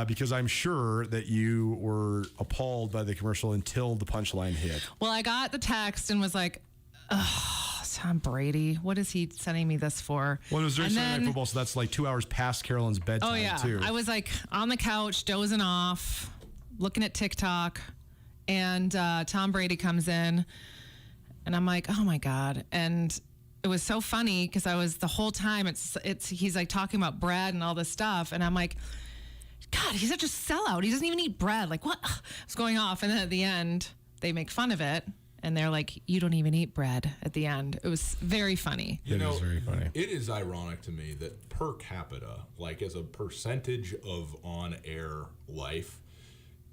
because I'm sure that you were appalled by the commercial until the punchline hit. Well, I got the text and was like, oh, Tom Brady. What is he sending me this for? Well, it was during Sunday Night Football, so that's like 2 hours past Carolyn's bedtime, oh, yeah. too. I was like on the couch, dozing off, looking at TikTok, and Tom Brady comes in, and I'm like, oh, my God. And it was so funny because I was the whole time he's like talking about bread and all this stuff, and I'm like, God, he's such a sellout. He doesn't even eat bread. Like, what? It's going off, and then at the end they make fun of it, and they're like, you don't even eat bread at the end. It was very funny. It is very funny. It is ironic to me that per capita, like as a percentage of on-air life,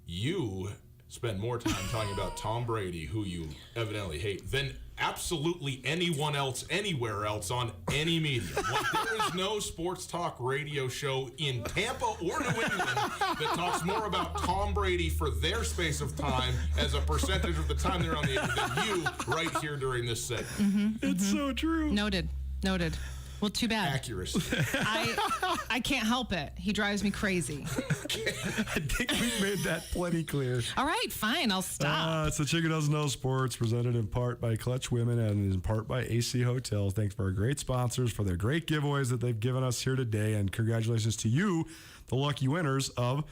you spend more time talking about Tom Brady, who you evidently hate, than absolutely anyone else anywhere else on any medium. Like, there is no sports talk radio show in Tampa or New England that talks more about Tom Brady for their space of time as a percentage of the time they're on the air than you right here during this segment. It's so true. Noted. Well, too bad. Accuracy. I can't help it. He drives me crazy. I think we've made that plenty clear. All right, fine. I'll stop. It's the Chicken Doesn't Know Sports, presented in part by Clutch Women and in part by AC Hotel. Thanks for our great sponsors for their great giveaways that they've given us here today. And congratulations to you, the lucky winners of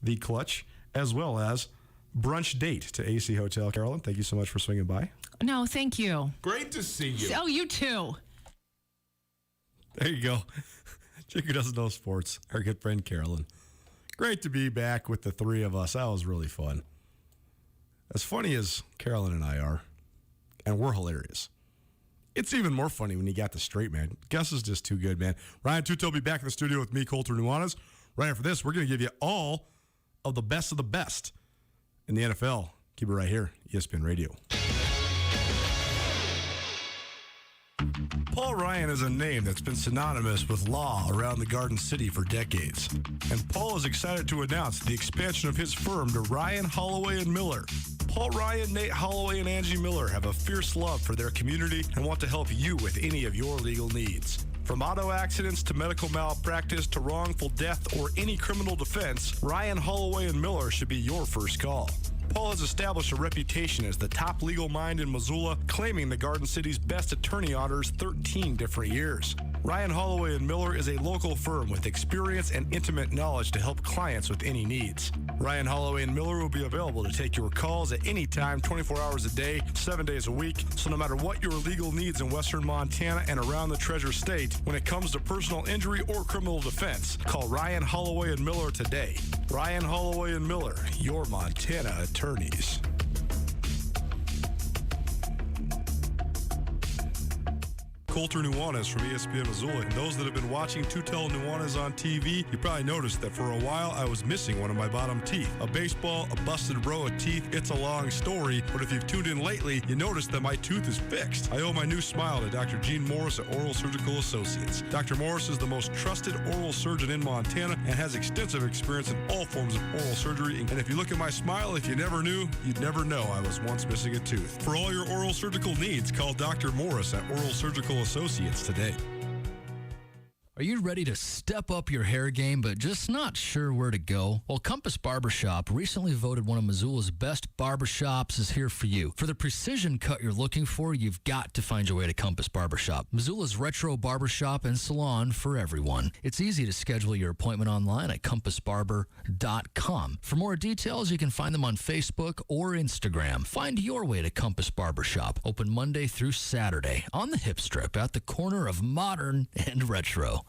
the Clutch, as well as brunch date to AC Hotel. Carolyn, thank you so much for swinging by. No, thank you. Great to see you. Oh, you too. There you go. Chicken Doesn't Know Sports, our good friend Carolyn. Great to be back with the three of us. That was really fun. As funny as Carolyn and I are, and we're hilarious, it's even more funny when you got the straight man. Gus is just too good, man. Ryan Tuto will be back in the studio with me, Colter Nuanez. Right after this, we're going to give you all of the best in the NFL. Keep it right here, ESPN Radio. Paul Ryan is a name that's been synonymous with law around the Garden City for decades. And Paul is excited to announce the expansion of his firm to Ryan, Holloway, and Miller. Paul Ryan, Nate Holloway, and Angie Miller have a fierce love for their community and want to help you with any of your legal needs. From auto accidents to medical malpractice to wrongful death or any criminal defense, Ryan, Holloway, and Miller should be your first call. Paul has established a reputation as the top legal mind in Missoula, claiming the Garden City's best attorney honors 13 different years. Ryan, Holloway & Miller is a local firm with experience and intimate knowledge to help clients with any needs. Ryan, Holloway & Miller will be available to take your calls at any time, 24 hours a day, 7 days a week. So no matter what your legal needs in western Montana and around the Treasure State, when it comes to personal injury or criminal defense, call Ryan, Holloway & Miller today. Ryan, Holloway & Miller, your Montana attorneys. Colter Nuanez from ESPN Missoula. And those that have been watching Tutel Nuanez on TV, you probably noticed that for a while I was missing one of my bottom teeth. A baseball, a busted row of teeth, it's a long story, but if you've tuned in lately, you noticed that my tooth is fixed. I owe my new smile to Dr. Gene Morris at Oral Surgical Associates. Dr. Morris is the most trusted oral surgeon in Montana and has extensive experience in all forms of oral surgery. And if you look at my smile, if you never knew, you'd never know I was once missing a tooth. For all your oral surgical needs, call Dr. Morris at Oral Surgical Associates today. Are you ready to step up your hair game but just not sure where to go? Well, Compass Barbershop, recently voted one of Missoula's best barbershops, is here for you. For the precision cut you're looking for, you've got to find your way to Compass Barbershop, Missoula's retro barbershop and salon for everyone. It's easy to schedule your appointment online at compassbarber.com. For more details, you can find them on Facebook or Instagram. Find your way to Compass Barbershop, open Monday through Saturday on the Hip Strip at the corner of modern and retro.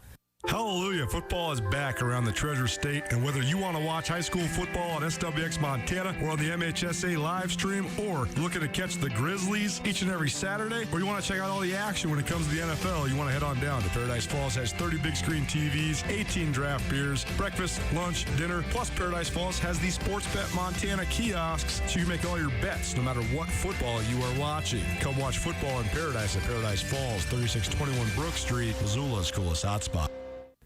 Hallelujah. Football is back around the Treasure State, and whether you want to watch high school football on SWX Montana or on the MHSA live stream, or looking to catch the Grizzlies each and every Saturday, or you want to check out all the action when it comes to the NFL, you want to head on down to Paradise Falls. Has 30 big screen TVs, 18 draft beers, breakfast, lunch, dinner, plus Paradise Falls has the Sportsbet Montana kiosks, so you can make all your bets no matter what football you are watching. Come watch football in Paradise at Paradise Falls, 3621 Brook Street, Missoula's coolest hotspot.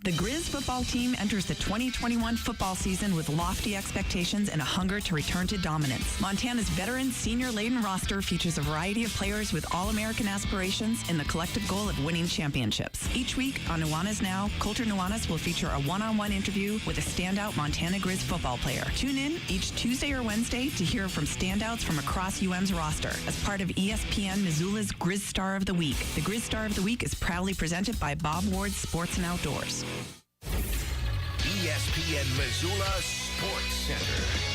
The Grizz football team enters the 2021 football season with lofty expectations and a hunger to return to dominance. Montana's veteran, senior-laden roster features a variety of players with All-American aspirations and the collective goal of winning championships. Each week on Nuanez Now, Colter Nuanez will feature a one-on-one interview with a standout Montana Grizz football player. Tune in each Tuesday or Wednesday to hear from standouts from across UM's roster as part of ESPN Missoula's Grizz Star of the Week. The Grizz Star of the Week is proudly presented by Bob Ward's Sports and Outdoors. ESPN Missoula Sports Center.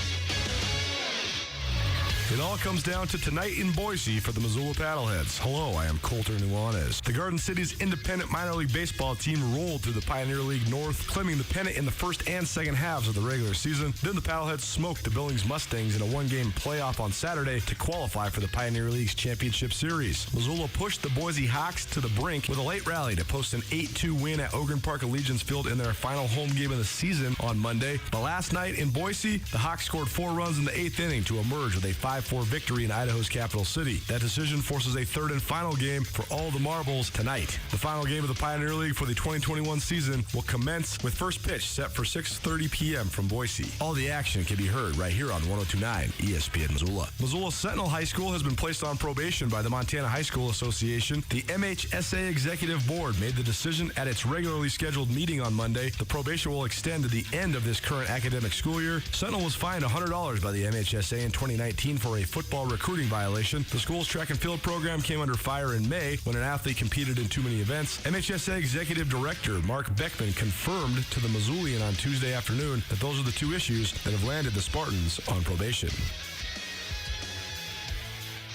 It all comes down to tonight in Boise for the Missoula Paddleheads. Hello, I am Colter Nuanez. The Garden City's independent minor league baseball team rolled through the Pioneer League North, claiming the pennant in the first and second halves of the regular season. Then the Paddleheads smoked the Billings Mustangs in a one-game playoff on Saturday to qualify for the Pioneer League's championship series. Missoula pushed the Boise Hawks to the brink with a late rally to post an 8-2 win at Ogren Park Allegiance Field in their final home game of the season on Monday. But last night in Boise, the Hawks scored 4 runs in the 8th inning to emerge with a 5 5-4 victory in Idaho's capital city. That decision forces a third and final game for all the Marbles tonight. The final game of the Pioneer League for the 2021 season will commence with first pitch set for 6:30 p.m. from Boise. All the action can be heard right here on 102.9 ESPN Missoula. Missoula Sentinel High School has been placed on probation by the Montana High School Association. The MHSA Executive Board made the decision at its regularly scheduled meeting on Monday. The probation will extend to the end of this current academic school year. Sentinel was fined $100 by the MHSA in 2019 for a football recruiting violation. The school's track and field program came under fire in May when an athlete competed in too many events. MHSA Executive Director Mark Beckman confirmed to the Missoulian on Tuesday afternoon that those are the two issues that have landed the Spartans on probation.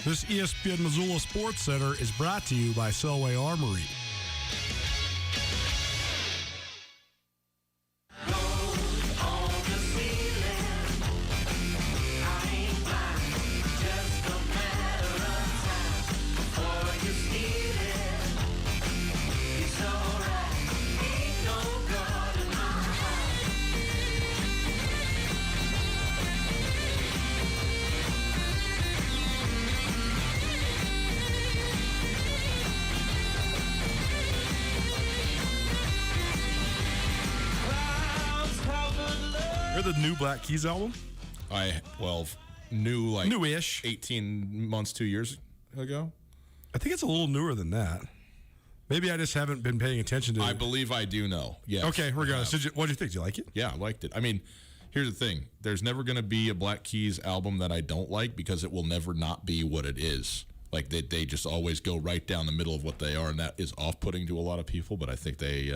This ESPN Missoula Sports Center is brought to you by Selway Armory. The new Black Keys album? Newish. 18 months, 2 years ago. I think it's a little newer than that. Maybe I just haven't been paying attention to it. I believe I do know. Yes. Okay, regardless. What did you think? Did you like it? Yeah, I liked it. I mean, here's the thing. There's never going to be a Black Keys album that I don't like because it will never not be what it is. Like, they just always go right down the middle of what they are, and that is off-putting to a lot of people. But I think they,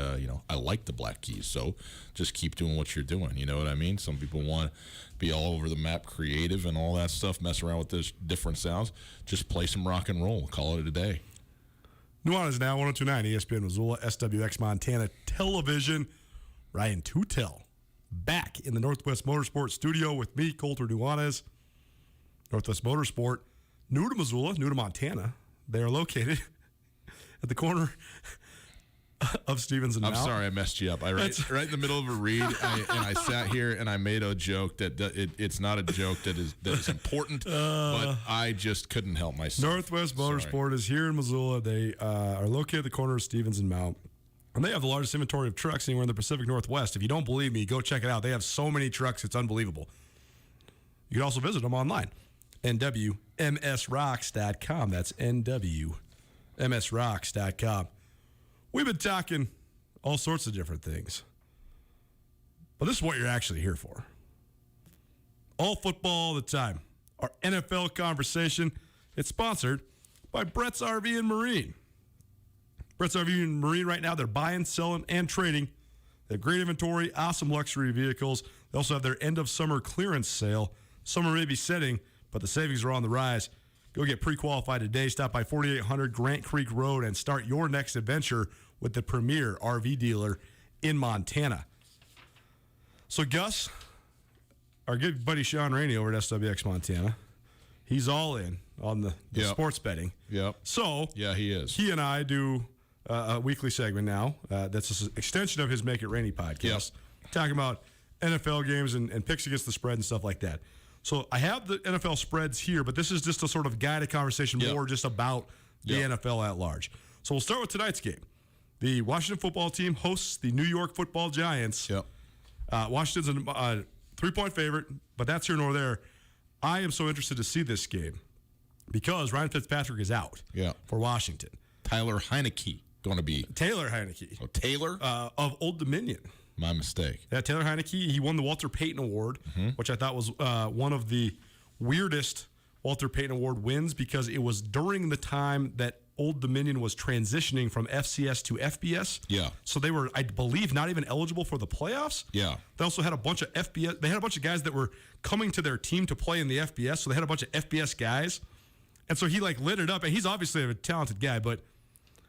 I like the Black Keys, so just keep doing what you're doing. You know what I mean? Some people want to be all over the map, creative and all that stuff, mess around with this different sounds. Just play some rock and roll. Call it a day. Nuanez now, 102.9 ESPN Missoula, SWX Montana Television. Ryan Tutel back in the Northwest Motorsport studio with me, Colter Nuanez. Northwest Motorsport. New to Missoula, new to Montana. They are located at the corner of Stevens and I'm Mount. sorry I messed you up. Right in the middle of a read, I sat here and I made a joke that it's not a joke that is important, but I just couldn't help myself. Northwest Motorsport is here in Missoula. They are located at the corner of Stevens and Mount. And they have the largest inventory of trucks anywhere in the Pacific Northwest. If you don't believe me, go check it out. They have so many trucks, it's unbelievable. You can also visit them online. NWMSRocks.com. That's NWMSRocks.com. We've been talking all sorts of different things. But this is what you're actually here for. All football all the time. Our NFL conversation. It's sponsored by Brett's RV and Marine. Brett's RV and Marine right now, they're buying, selling, and trading. They have great inventory, awesome luxury vehicles. They also have their end of summer clearance sale. Summer may be setting, but the savings are on the rise. Go get pre-qualified today. Stop by 4800 Grant Creek Road and start your next adventure with the premier RV dealer in Montana. So Gus, our good buddy Sean Rainey over at SWX Montana, he's all in on the sports betting. Yep. So yeah, he is. He and I do a weekly segment now. That's an extension of his Make It Rainy podcast, talking about NFL games and picks against the spread and stuff like that. So I have the NFL spreads here, but this is just a sort of guided conversation more just about the NFL at large. So we'll start with tonight's game. The Washington football team hosts the New York football Giants. Washington's a 3-point favorite, but that's here nor there. I am so interested to see this game because Ryan Fitzpatrick is out for Washington. Taylor Heineke going to be. Taylor Heineke. Oh, Taylor? Of Old Dominion. My mistake. Yeah, Taylor Heineke, he won the Walter Payton Award, which I thought was one of the weirdest Walter Payton Award wins because it was during the time that Old Dominion was transitioning from FCS to FBS. Yeah. So they were, I believe, not even eligible for the playoffs. Yeah. They also had a bunch of FBS. They had a bunch of guys that were coming to their team to play in the FBS, so they had a bunch of FBS guys. And so he lit it up, and he's obviously a talented guy, but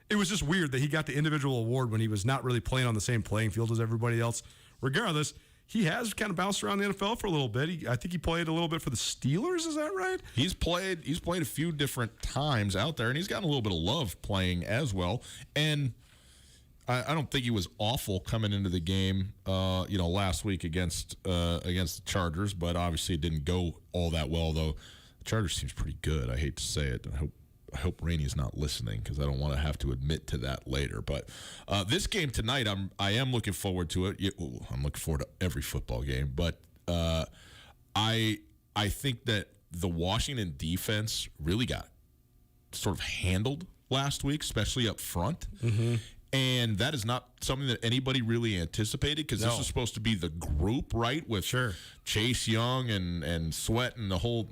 it was just weird that he got the individual award when he was not really playing on the same playing field as everybody else. Regardless, he has kind of bounced around the NFL for a little bit. I think he played a little bit for the Steelers. Is that right? He's played a few different times out there, and he's gotten a little bit of love playing as well. And I don't think he was awful coming into the game, last week against the Chargers, but obviously it didn't go all that well, though. The Chargers team's pretty good. I hate to say it. I hope Rainey's not listening because I don't want to have to admit to that later. But this game tonight, I am looking forward to it. I'm looking forward to every football game. But I think that the Washington defense really got sort of handled last week, especially up front. Mm-hmm. And that is not something that anybody really anticipated because this is supposed to be the group, right? With Chase Young and Sweat and the whole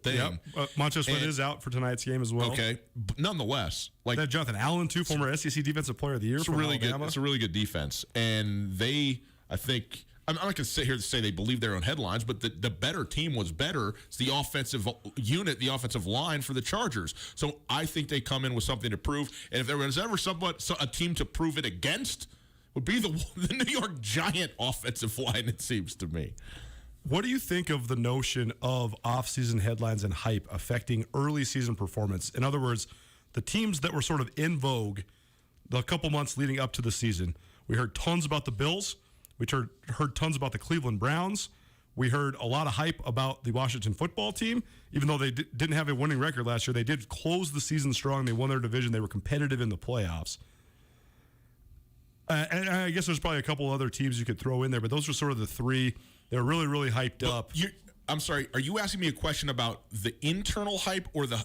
thing. Yep. Montez Sweat is out for tonight's game as well. Okay, but nonetheless, they have Jonathan Allen too, former SEC Defensive Player of the Year. It's a really good. It's a really good defense, and I think. I'm not going to sit here to say they believe their own headlines, but the better team was better. It's the offensive unit, the offensive line for the Chargers. So I think they come in with something to prove. And if there was ever a team to prove it against, would be the New York Giant offensive line, it seems to me. What do you think of the notion of off-season headlines and hype affecting early season performance? In other words, the teams that were sort of in vogue the couple months leading up to the season. We heard tons about the Bills. We heard tons about the Cleveland Browns. We heard a lot of hype about the Washington football team. Even though they didn't have a winning record last year, they did close the season strong. They won their division. They were competitive in the playoffs. And I guess there's probably a couple other teams you could throw in there, but those are sort of the three. They're really, really hyped up. I'm sorry, are you asking me a question about the internal hype or the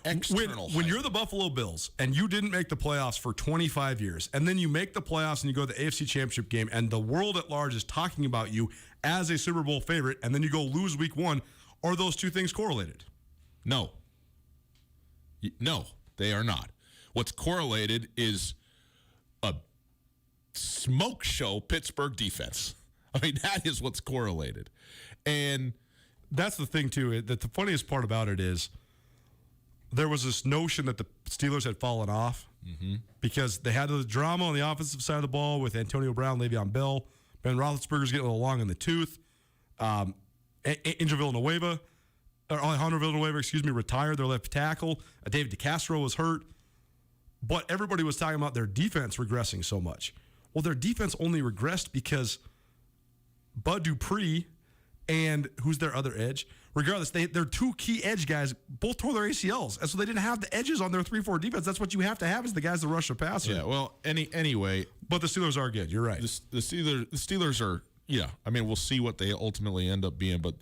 external hype? When you're the Buffalo Bills and you didn't make the playoffs for 25 years, and then you make the playoffs and you go to the AFC Championship game, and the world at large is talking about you as a Super Bowl favorite, and then you go lose week one, are those two things correlated? No. No, they are not. What's correlated is a smoke show Pittsburgh defense. I mean, that is what's correlated. And that's the thing, too, that the funniest part about it is there was this notion that the Steelers had fallen off because they had the drama on the offensive side of the ball with Antonio Brown, Le'Veon Bell, Ben Roethlisberger's getting a little long in the tooth. Alejandro Villanueva, retired, their left tackle. David DeCastro was hurt. But everybody was talking about their defense regressing so much. Well, their defense only regressed because Bud Dupree and who's their other edge? Regardless, their two key edge guys both tore their ACLs. And so they didn't have the edges on their 3-4 defense. That's what you have to have is the guys that rush the passer. Yeah, well, anyway. But the Steelers are good. You're right. The Steelers are, I mean, we'll see what they ultimately end up being. But,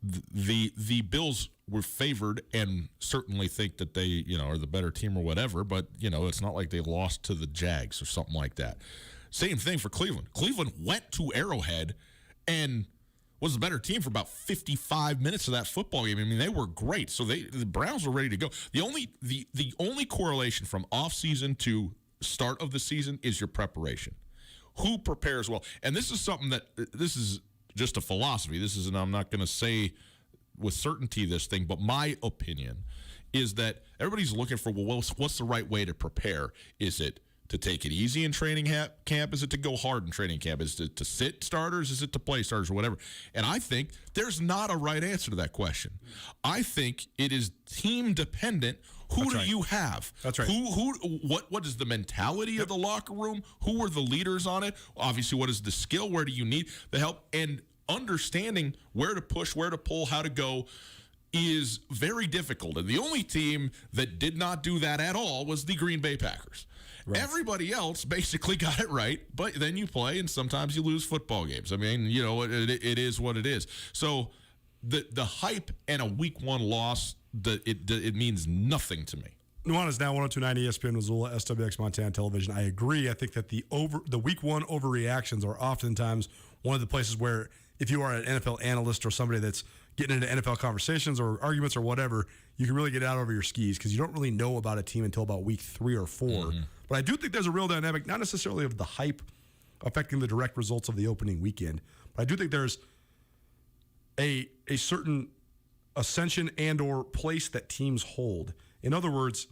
the Bills were favored and certainly think that they, are the better team or whatever. But, it's not like they lost to the Jags or something like that. Same thing for Cleveland. Cleveland went to Arrowhead and was the better team for about 55 minutes of that football game. I mean, they were great. So the Browns were ready to go. The only correlation from offseason to start of the season is your preparation. Who prepares well? And this is something this is just a philosophy. I'm not going to say with certainty this thing, but my opinion is that everybody's looking for, what's the right way to prepare? Is it to take it easy in training camp? Is it to go hard in training camp? Is it to sit starters? Is it to play starters or whatever? And I think there's not a right answer to that question. I think it is team dependent. Who do you have? That's right. What is the mentality of the locker room? Who are the leaders on it? Obviously, what is the skill? Where do you need the help? And understanding where to push, where to pull, how to go is very difficult. And the only team that did not do that at all was the Green Bay Packers. Right. Everybody else basically got it right, but then you play, and sometimes you lose football games. I mean, it is what it is. So the hype and a week one loss, it means nothing to me. Nuanez now 102.9 ESPN Missoula, SWX Montana Television. I agree. I think that the week one overreactions are oftentimes one of the places where if you are an NFL analyst or somebody that's getting into NFL conversations or arguments or whatever, you can really get out over your skis because you don't really know about a team until about week 3 or 4. Mm-hmm. But I do think there's a real dynamic, not necessarily of the hype affecting the direct results of the opening weekend, but I do think there's a certain ascension and or place that teams hold. In other words,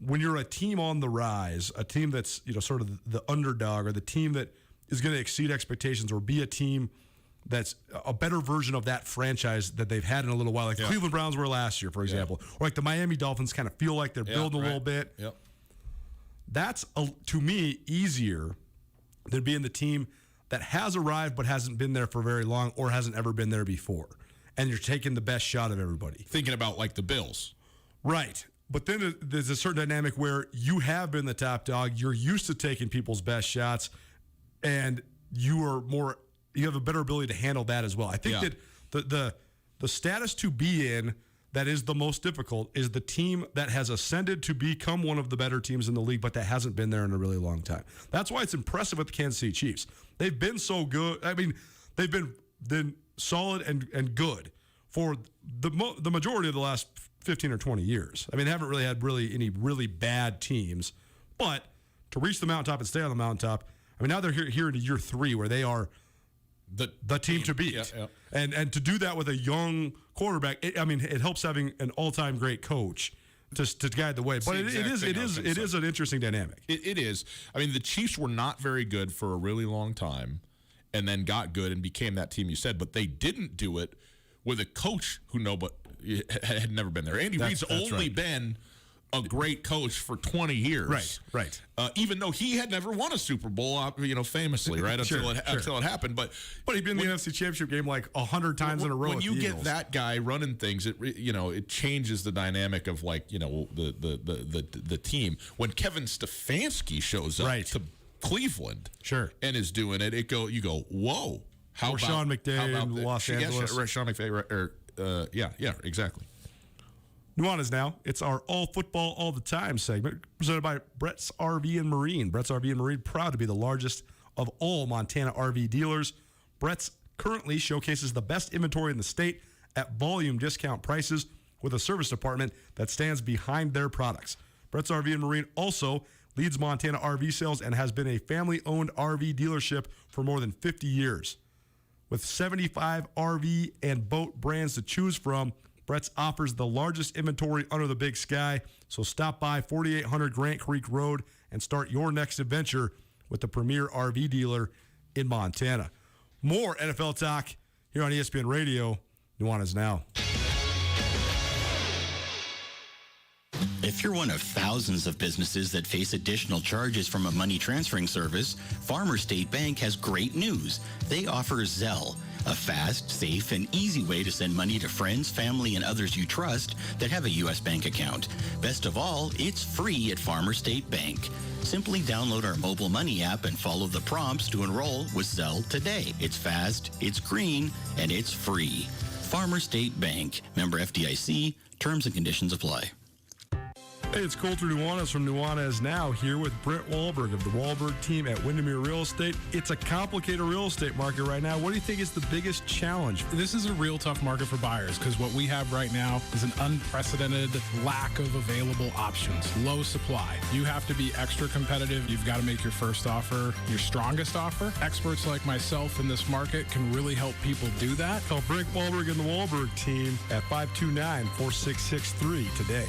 when you're a team on the rise, a team that's sort of the underdog or the team that is going to exceed expectations or be a team that's a better version of that franchise that they've had in a little while, like the Cleveland Browns were last year, for example, or like the Miami Dolphins kind of feel like they're building a little bit. Yep. That's, to me, easier than being the team that has arrived but hasn't been there for very long or hasn't ever been there before. and you're taking the best shot of everybody. Thinking about like the Bills. Right. But then there's a certain dynamic where you have been the top dog. You're used to taking people's best shots, and you have a better ability to handle that as well. I think that the status to be in that is the most difficult is the team that has ascended to become one of the better teams in the league, but that hasn't been there in a really long time. That's why it's impressive with the Kansas City Chiefs. They've been so good. I mean, they've been solid and good for the majority of the last 15 or 20 years. I mean, they haven't really had any really bad teams, but to reach the mountaintop and stay on the mountaintop, I mean, now they're here into year 3 where they are the team to beat. Yeah. And to do that with a young quarterback, it helps having an all-time great coach to guide the way. But it is an interesting dynamic. It is. I mean, the Chiefs were not very good for a really long time and then got good and became that team you said, but they didn't do it with a coach who had never been there. Andy Reid's only been a great coach for 20 years. Right. Even though he had never won a Super Bowl, famously, right? Until it happened. But he'd been in the NFC Championship game like 100 times in a row. When you get that guy running things, it changes the dynamic of the team. When Kevin Stefanski shows up to Cleveland, and is doing it, you go, whoa. Or Sean McVay in Los Angeles. Sean McVay, exactly. Nuanez now. It's our all football all the time segment presented by Brett's RV and Marine. Brett's RV and Marine, proud to be the largest of all Montana RV dealers. Brett's currently showcases the best inventory in the state at volume discount prices with a service department that stands behind their products. Brett's RV and Marine also leads Montana RV sales and has been a family-owned RV dealership for more than 50 years. With 75 RV and boat brands to choose from, Brett's offers the largest inventory under the big sky, so stop by 4800 Grant Creek Road and start your next adventure with the premier RV dealer in Montana. More NFL talk here on ESPN Radio. Nuanez now. If you're one of thousands of businesses that face additional charges from a money transferring service, Farmer State Bank has great news. They offer Zelle, a fast, safe, and easy way to send money to friends, family, and others you trust that have a U.S. bank account. Best of all, it's free at Farmer State Bank. Simply download our mobile money app and follow the prompts to enroll with Zelle today. It's fast, it's green, and it's free. Farmer State Bank. Member FDIC. Terms and conditions apply. Hey, it's Colter Nuanez from Nuanez Now here with Brent Wahlberg of the Wahlberg team at Windermere Real Estate. It's a complicated real estate market right now. What do you think is the biggest challenge? This is a real tough market for buyers because what we have right now is an unprecedented lack of available options, low supply. You have to be extra competitive. You've got to make your first offer your strongest offer. Experts like myself in this market can really help people do that. Call Brent Wahlberg and the Wahlberg team at 529-4663 today.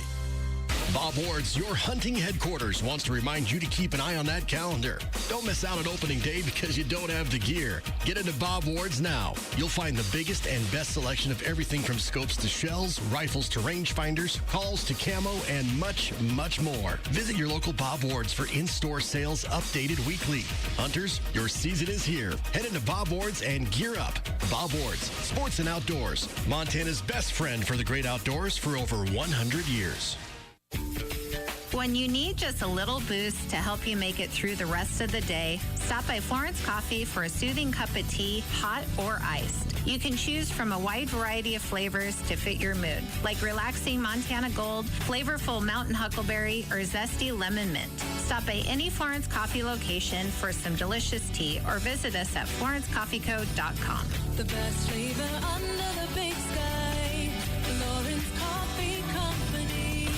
Bob Ward's Your Hunting Headquarters wants to remind you to keep an eye on that calendar. Don't miss out on opening day because you don't have the gear. Get into Bob Ward's now. You'll find the biggest and best selection of everything from scopes to shells, rifles to rangefinders, calls to camo, and much, much more. Visit your local Bob Ward's for in-store sales updated weekly. Hunters, your season is here. Head into Bob Ward's and gear up. Bob Ward's, sports and outdoors. Montana's best friend for the great outdoors for over 100 years. When you need just a little boost to help you make it through the rest of the day, stop by Florence Coffee for a soothing cup of tea, hot or iced. You can choose from a wide variety of flavors to fit your mood, like relaxing Montana Gold, flavorful Mountain Huckleberry, or zesty Lemon Mint. Stop by any Florence Coffee location for some delicious tea or visit us at florencecoffeeco.com. The best flavor under the big sky, Florence Coffee Company.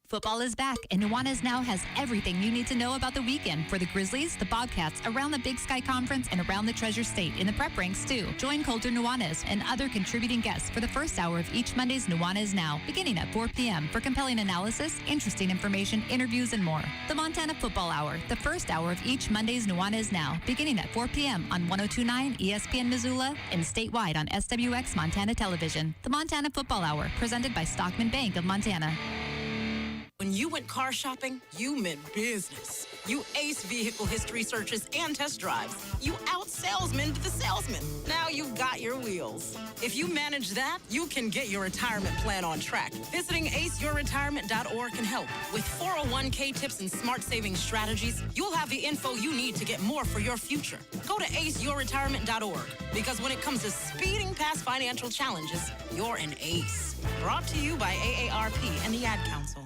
Football is back, and Nuanez Now has everything you need to know about the weekend for the Grizzlies, the Bobcats, around the Big Sky Conference, and around the Treasure State in the prep ranks, too. Join Colter Nuanez and other contributing guests for the first hour of each Monday's Nuanez Now, beginning at 4 p.m. for compelling analysis, interesting information, interviews, and more. The Montana Football Hour, the first hour of each Monday's Nuanez Now, beginning at 4 p.m. on 102.9 ESPN Missoula and statewide on SWX Montana Television. The Montana Football Hour, presented by Stockman Bank of Montana. When you went car shopping, you meant business. You aced vehicle history searches and test drives. You out-salesmaned the salesman. Now you've got your wheels. If you manage that, you can get your retirement plan on track. Visiting aceyourretirement.org can help. With 401k tips and smart saving strategies, you'll have the info you need to get more for your future. Go to aceyourretirement.org, because when it comes to speeding past financial challenges, you're an ace. Brought to you by AARP and the Ad Council.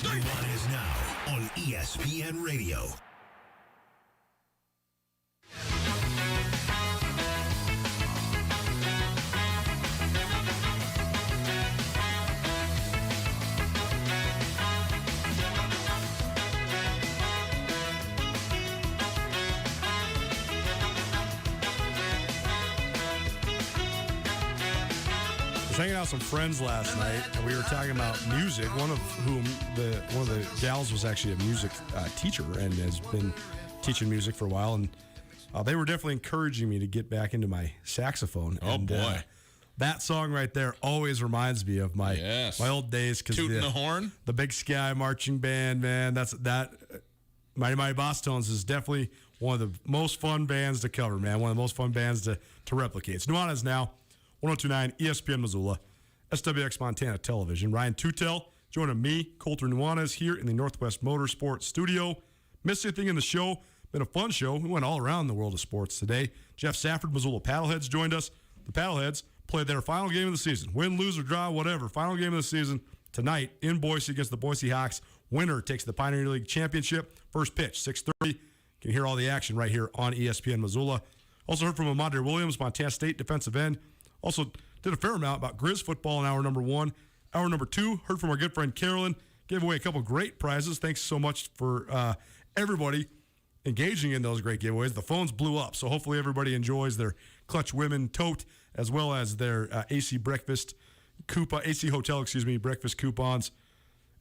Nuanez now on ESPN Radio. Was hanging out with some friends last night, and we were talking about music. One of the gals was actually a music teacher and has been teaching music for a while, and they were definitely encouraging me to get back into my saxophone. Oh, and, boy. That song right there always reminds me of my old days. Tooting the horn? The Big Sky Marching Band, man. Mighty Mighty Boss Tones is definitely one of the most fun bands to cover, man. One of the most fun bands to replicate. It's Nuanez now. 1029 ESPN Missoula, SWX Montana Television. Ryan Tutel joining me, Colter Nuanez, here in the Northwest Motorsports Studio. Missed anything in the show? Been a fun show. We went all around the world of sports today. Jeff Safford, Missoula Paddleheads, joined us. The Paddleheads played their final game of the season. Win, lose, or draw, whatever. Final game of the season tonight in Boise against the Boise Hawks. Winner takes the Pioneer League Championship. First pitch, 6:30. You can hear all the action right here on ESPN Missoula. Also heard from Amandre Williams, Montana State defensive end. Also did a fair amount about Grizz football in hour number 1. Hour number 2, heard from our good friend Carolyn. Gave away a couple great prizes. Thanks so much for everybody engaging in those great giveaways. The phones blew up, so hopefully everybody enjoys their Clutch Women tote as well as their AC Hotel breakfast coupons.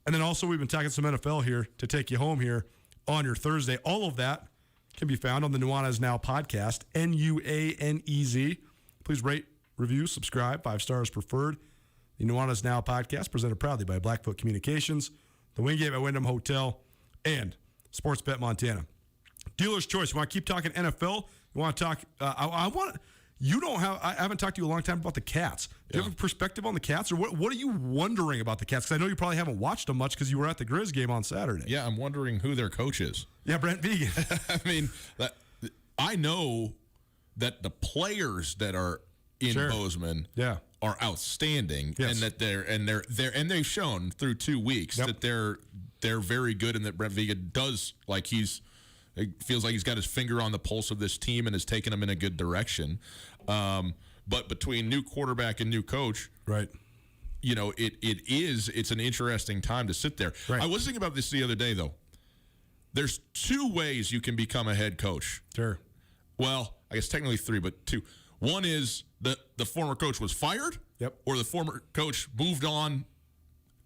And then also we've been talking some NFL here to take you home here on your Thursday. All of that can be found on the Nuanez Now podcast, Nuanez. Please rate, review, subscribe, 5 stars preferred. The Nuanez Now podcast presented proudly by Blackfoot Communications, the Wingate by Wyndham Hotel, and Sportsbet Montana. Dealer's choice. You want to keep talking NFL? You want to talk? I haven't talked to you a long time about the Cats. Do you have a perspective on the Cats, or what are you wondering about the Cats? Because I know you probably haven't watched them much because you were at the Grizz game on Saturday. Yeah, I'm wondering who their coach is. Yeah, Brent Vegan. I mean, I know that the players that are in Bozeman are outstanding, and that they've shown through 2 weeks that they're very good, and that Brent Vegan it feels like he's got his finger on the pulse of this team and has taken them in a good direction. But between new quarterback and new coach, right? You know, it's an interesting time to sit there. Right. I was thinking about this the other day, though. There's 2 ways you can become a head coach. Sure. Well, I guess technically 3, but 2. One is that the former coach was fired, or the former coach moved on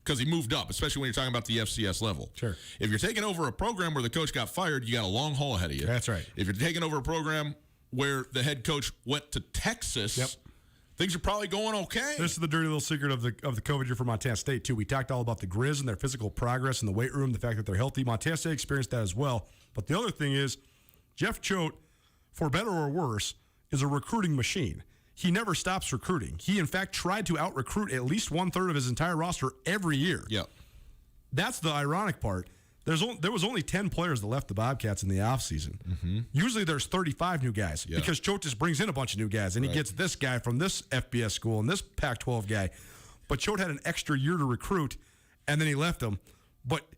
because he moved up, especially when you're talking about the FCS level. Sure. If you're taking over a program where the coach got fired, you got a long haul ahead of you. That's right. If you're taking over a program where the head coach went to Texas, things are probably going okay. This is the dirty little secret of the COVID year for Montana State, too. We talked all about the Grizz and their physical progress in the weight room, the fact that they're healthy. Montana State experienced that as well. But the other thing is, Jeff Choate, for better or worse, is a recruiting machine. He never stops recruiting. He, in fact, tried to out-recruit at least 1/3 of his entire roster every year. Yeah. That's the ironic part. There was only 10 players that left the Bobcats in the offseason. Mm-hmm. Usually there's 35 new guys because Choate just brings in a bunch of new guys, and he gets this guy from this FBS school and this Pac-12 guy. But Choate had an extra year to recruit, and then he left them. But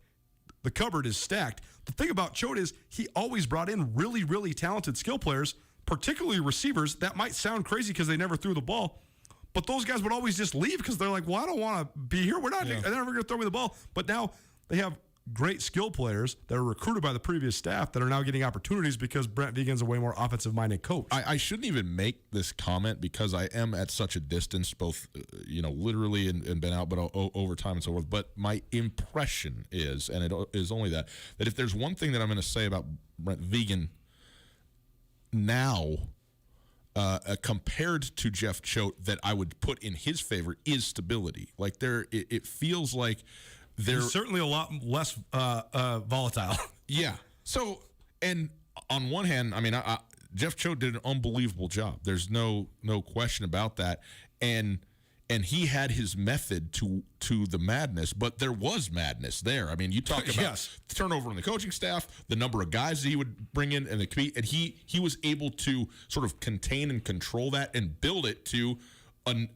the cupboard is stacked. The thing about Choate is he always brought in really, really talented skill players, particularly receivers. That might sound crazy because they never threw the ball, but those guys would always just leave because they're like, well, I don't want to be here. They're never going to throw me the ball. But now they have great skill players that are recruited by the previous staff that are now getting opportunities because Brent Vegan's a way more offensive-minded coach. I shouldn't even make this comment because I am at such a distance, both literally and been out, but over time and so forth. But my impression is, and it is only that if there's one thing that I'm going to say about Brent Vegan now, compared to Jeff Choate, that I would put in his favor is stability. Like it feels like He's certainly a lot less volatile. Yeah. So, and on one hand, I mean, Jeff Choate did an unbelievable job. There's no question about that. And he had his method to the madness, but there was madness there. I mean, you talk about turnover on the coaching staff, the number of guys that he would bring in, and he was able to sort of contain and control that and build it to an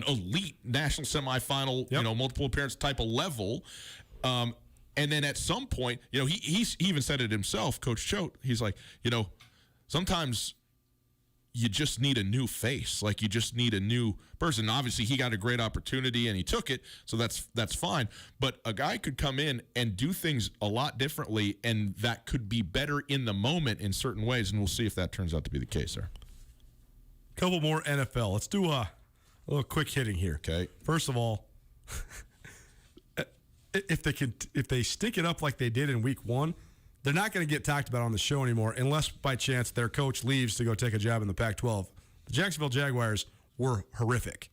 elite national semifinal, multiple appearance type of level. And then at some point, he even said it himself, Coach Choate. He's like, sometimes you just need a new face. Like, you just need a new person. Obviously, he got a great opportunity and he took it, so that's fine. But a guy could come in and do things a lot differently, and that could be better in the moment in certain ways, and we'll see if that turns out to be the case there. Couple more NFL. Let's do a little quick hitting here. Okay. First of all, if they stick it up like they did in week 1, they're not going to get talked about on the show anymore unless by chance their coach leaves to go take a job in the Pac-12. The Jacksonville Jaguars were horrific.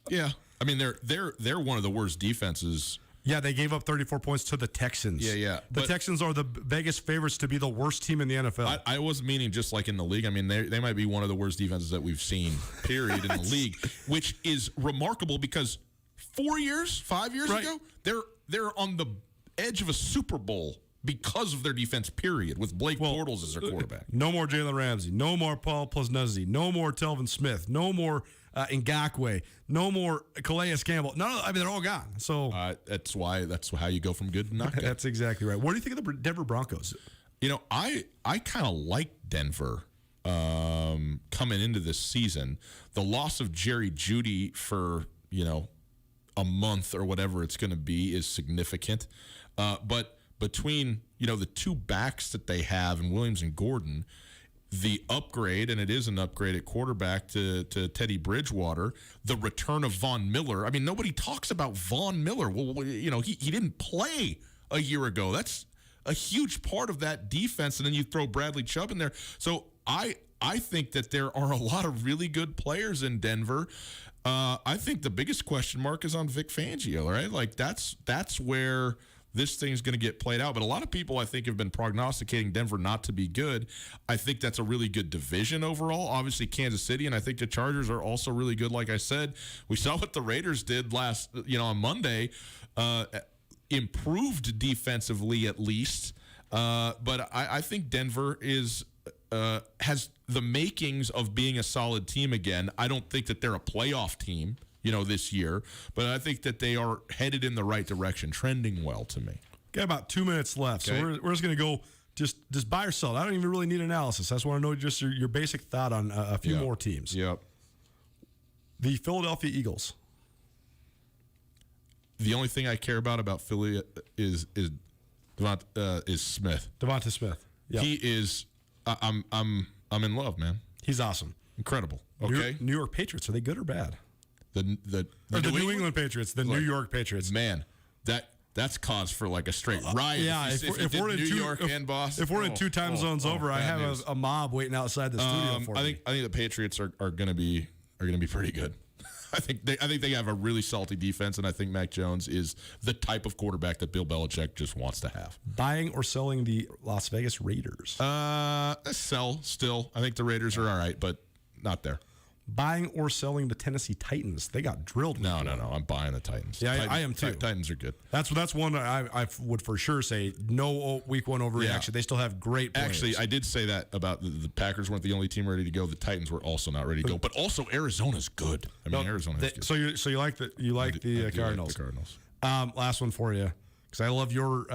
Yeah. I mean, they're one of the worst defenses. Yeah, they gave up 34 points to the Texans. Yeah. The Texans are the Vegas favorites to be the worst team in the NFL. I wasn't meaning just like in the league. I mean, they might be one of the worst defenses that we've seen, period, in the league, which is remarkable because 5 years ago, they're on the edge of a Super Bowl because of their defense, period, with Blake Bortles as their quarterback. No more Jalen Ramsey. No more Paul Posnezzi. No more Telvin Smith. No more Ngakoue. No more Calais Campbell. They're all gone. So that's how you go from good to not good. That's exactly right. What do you think of the Denver Broncos? I kind of like Denver coming into this season. The loss of Jerry Jeudy for, a month or whatever it's going to be is significant. But between, the two backs that they have in Williams and Gordon, the upgrade, and it is an upgrade at quarterback to Teddy Bridgewater, the return of Von Miller. I mean, nobody talks about Von Miller. Well, he didn't play a year ago. That's a huge part of that defense. And then you throw Bradley Chubb in there. So I think that there are a lot of really good players in Denver. I think the biggest question mark is on Vic Fangio, right? Like, that's where this thing's going to get played out. But a lot of people, I think, have been prognosticating Denver not to be good. I think that's a really good division overall. Obviously, Kansas City, and I think the Chargers are also really good. Like I said, we saw what the Raiders did on Monday. Improved defensively, at least. But I think Denver has the makings of being a solid team again. I don't think that they're a playoff team, this year, but I think that they are headed in the right direction, trending well to me. Got about 2 minutes left, okay. So we're just going to go just buy or sell. I don't even really need analysis. I just want to know just your basic thought on a few more teams. Yep. The Philadelphia Eagles. The only thing I care about Philly is Smith. Devonta Smith. Yep. He is. I'm in love, man. He's awesome. Incredible. Okay. New York Patriots, are they good or bad? The New England Patriots, the New York Patriots. Man, that's cause for like a straight riot. If we're in New York and Boston, if we're in two time zones over, I have a mob waiting outside the studio for me. I think the Patriots are going to be pretty good. I think they have a really salty defense, and I think Mac Jones is the type of quarterback that Bill Belichick just wants to have. Buying or selling the Las Vegas Raiders? Sell still. I think the Raiders are all right, but not there. Buying or selling the Tennessee Titans? They got drilled. No. I'm buying the Titans. Yeah, Titans, I am too. Titans are good. That's one I would for sure say no week 1 overreaction. Yeah. They still have great players. Actually, I did say that about the Packers weren't the only team ready to go. The Titans were also not ready to go. But also Arizona's good. Arizona's good. So you like the Cardinals? Like the Cardinals. Last one for you, because I love your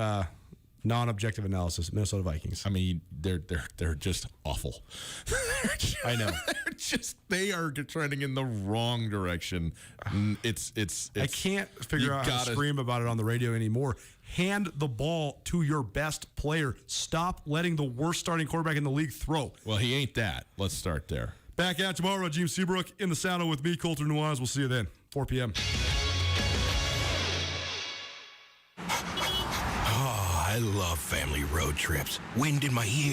non-objective analysis. Minnesota Vikings. I mean, they're just awful. I know. They are trending in the wrong direction. It's I can't figure out how to scream about it on the radio anymore. Hand the ball to your best player. Stop letting the worst starting quarterback in the league throw. Well, he ain't that. Let's start there. Back at tomorrow, James Seabrook in the saddle with me, Colter Nuanez. We'll see you then, 4 p.m. I love family road trips. Wind in my ear.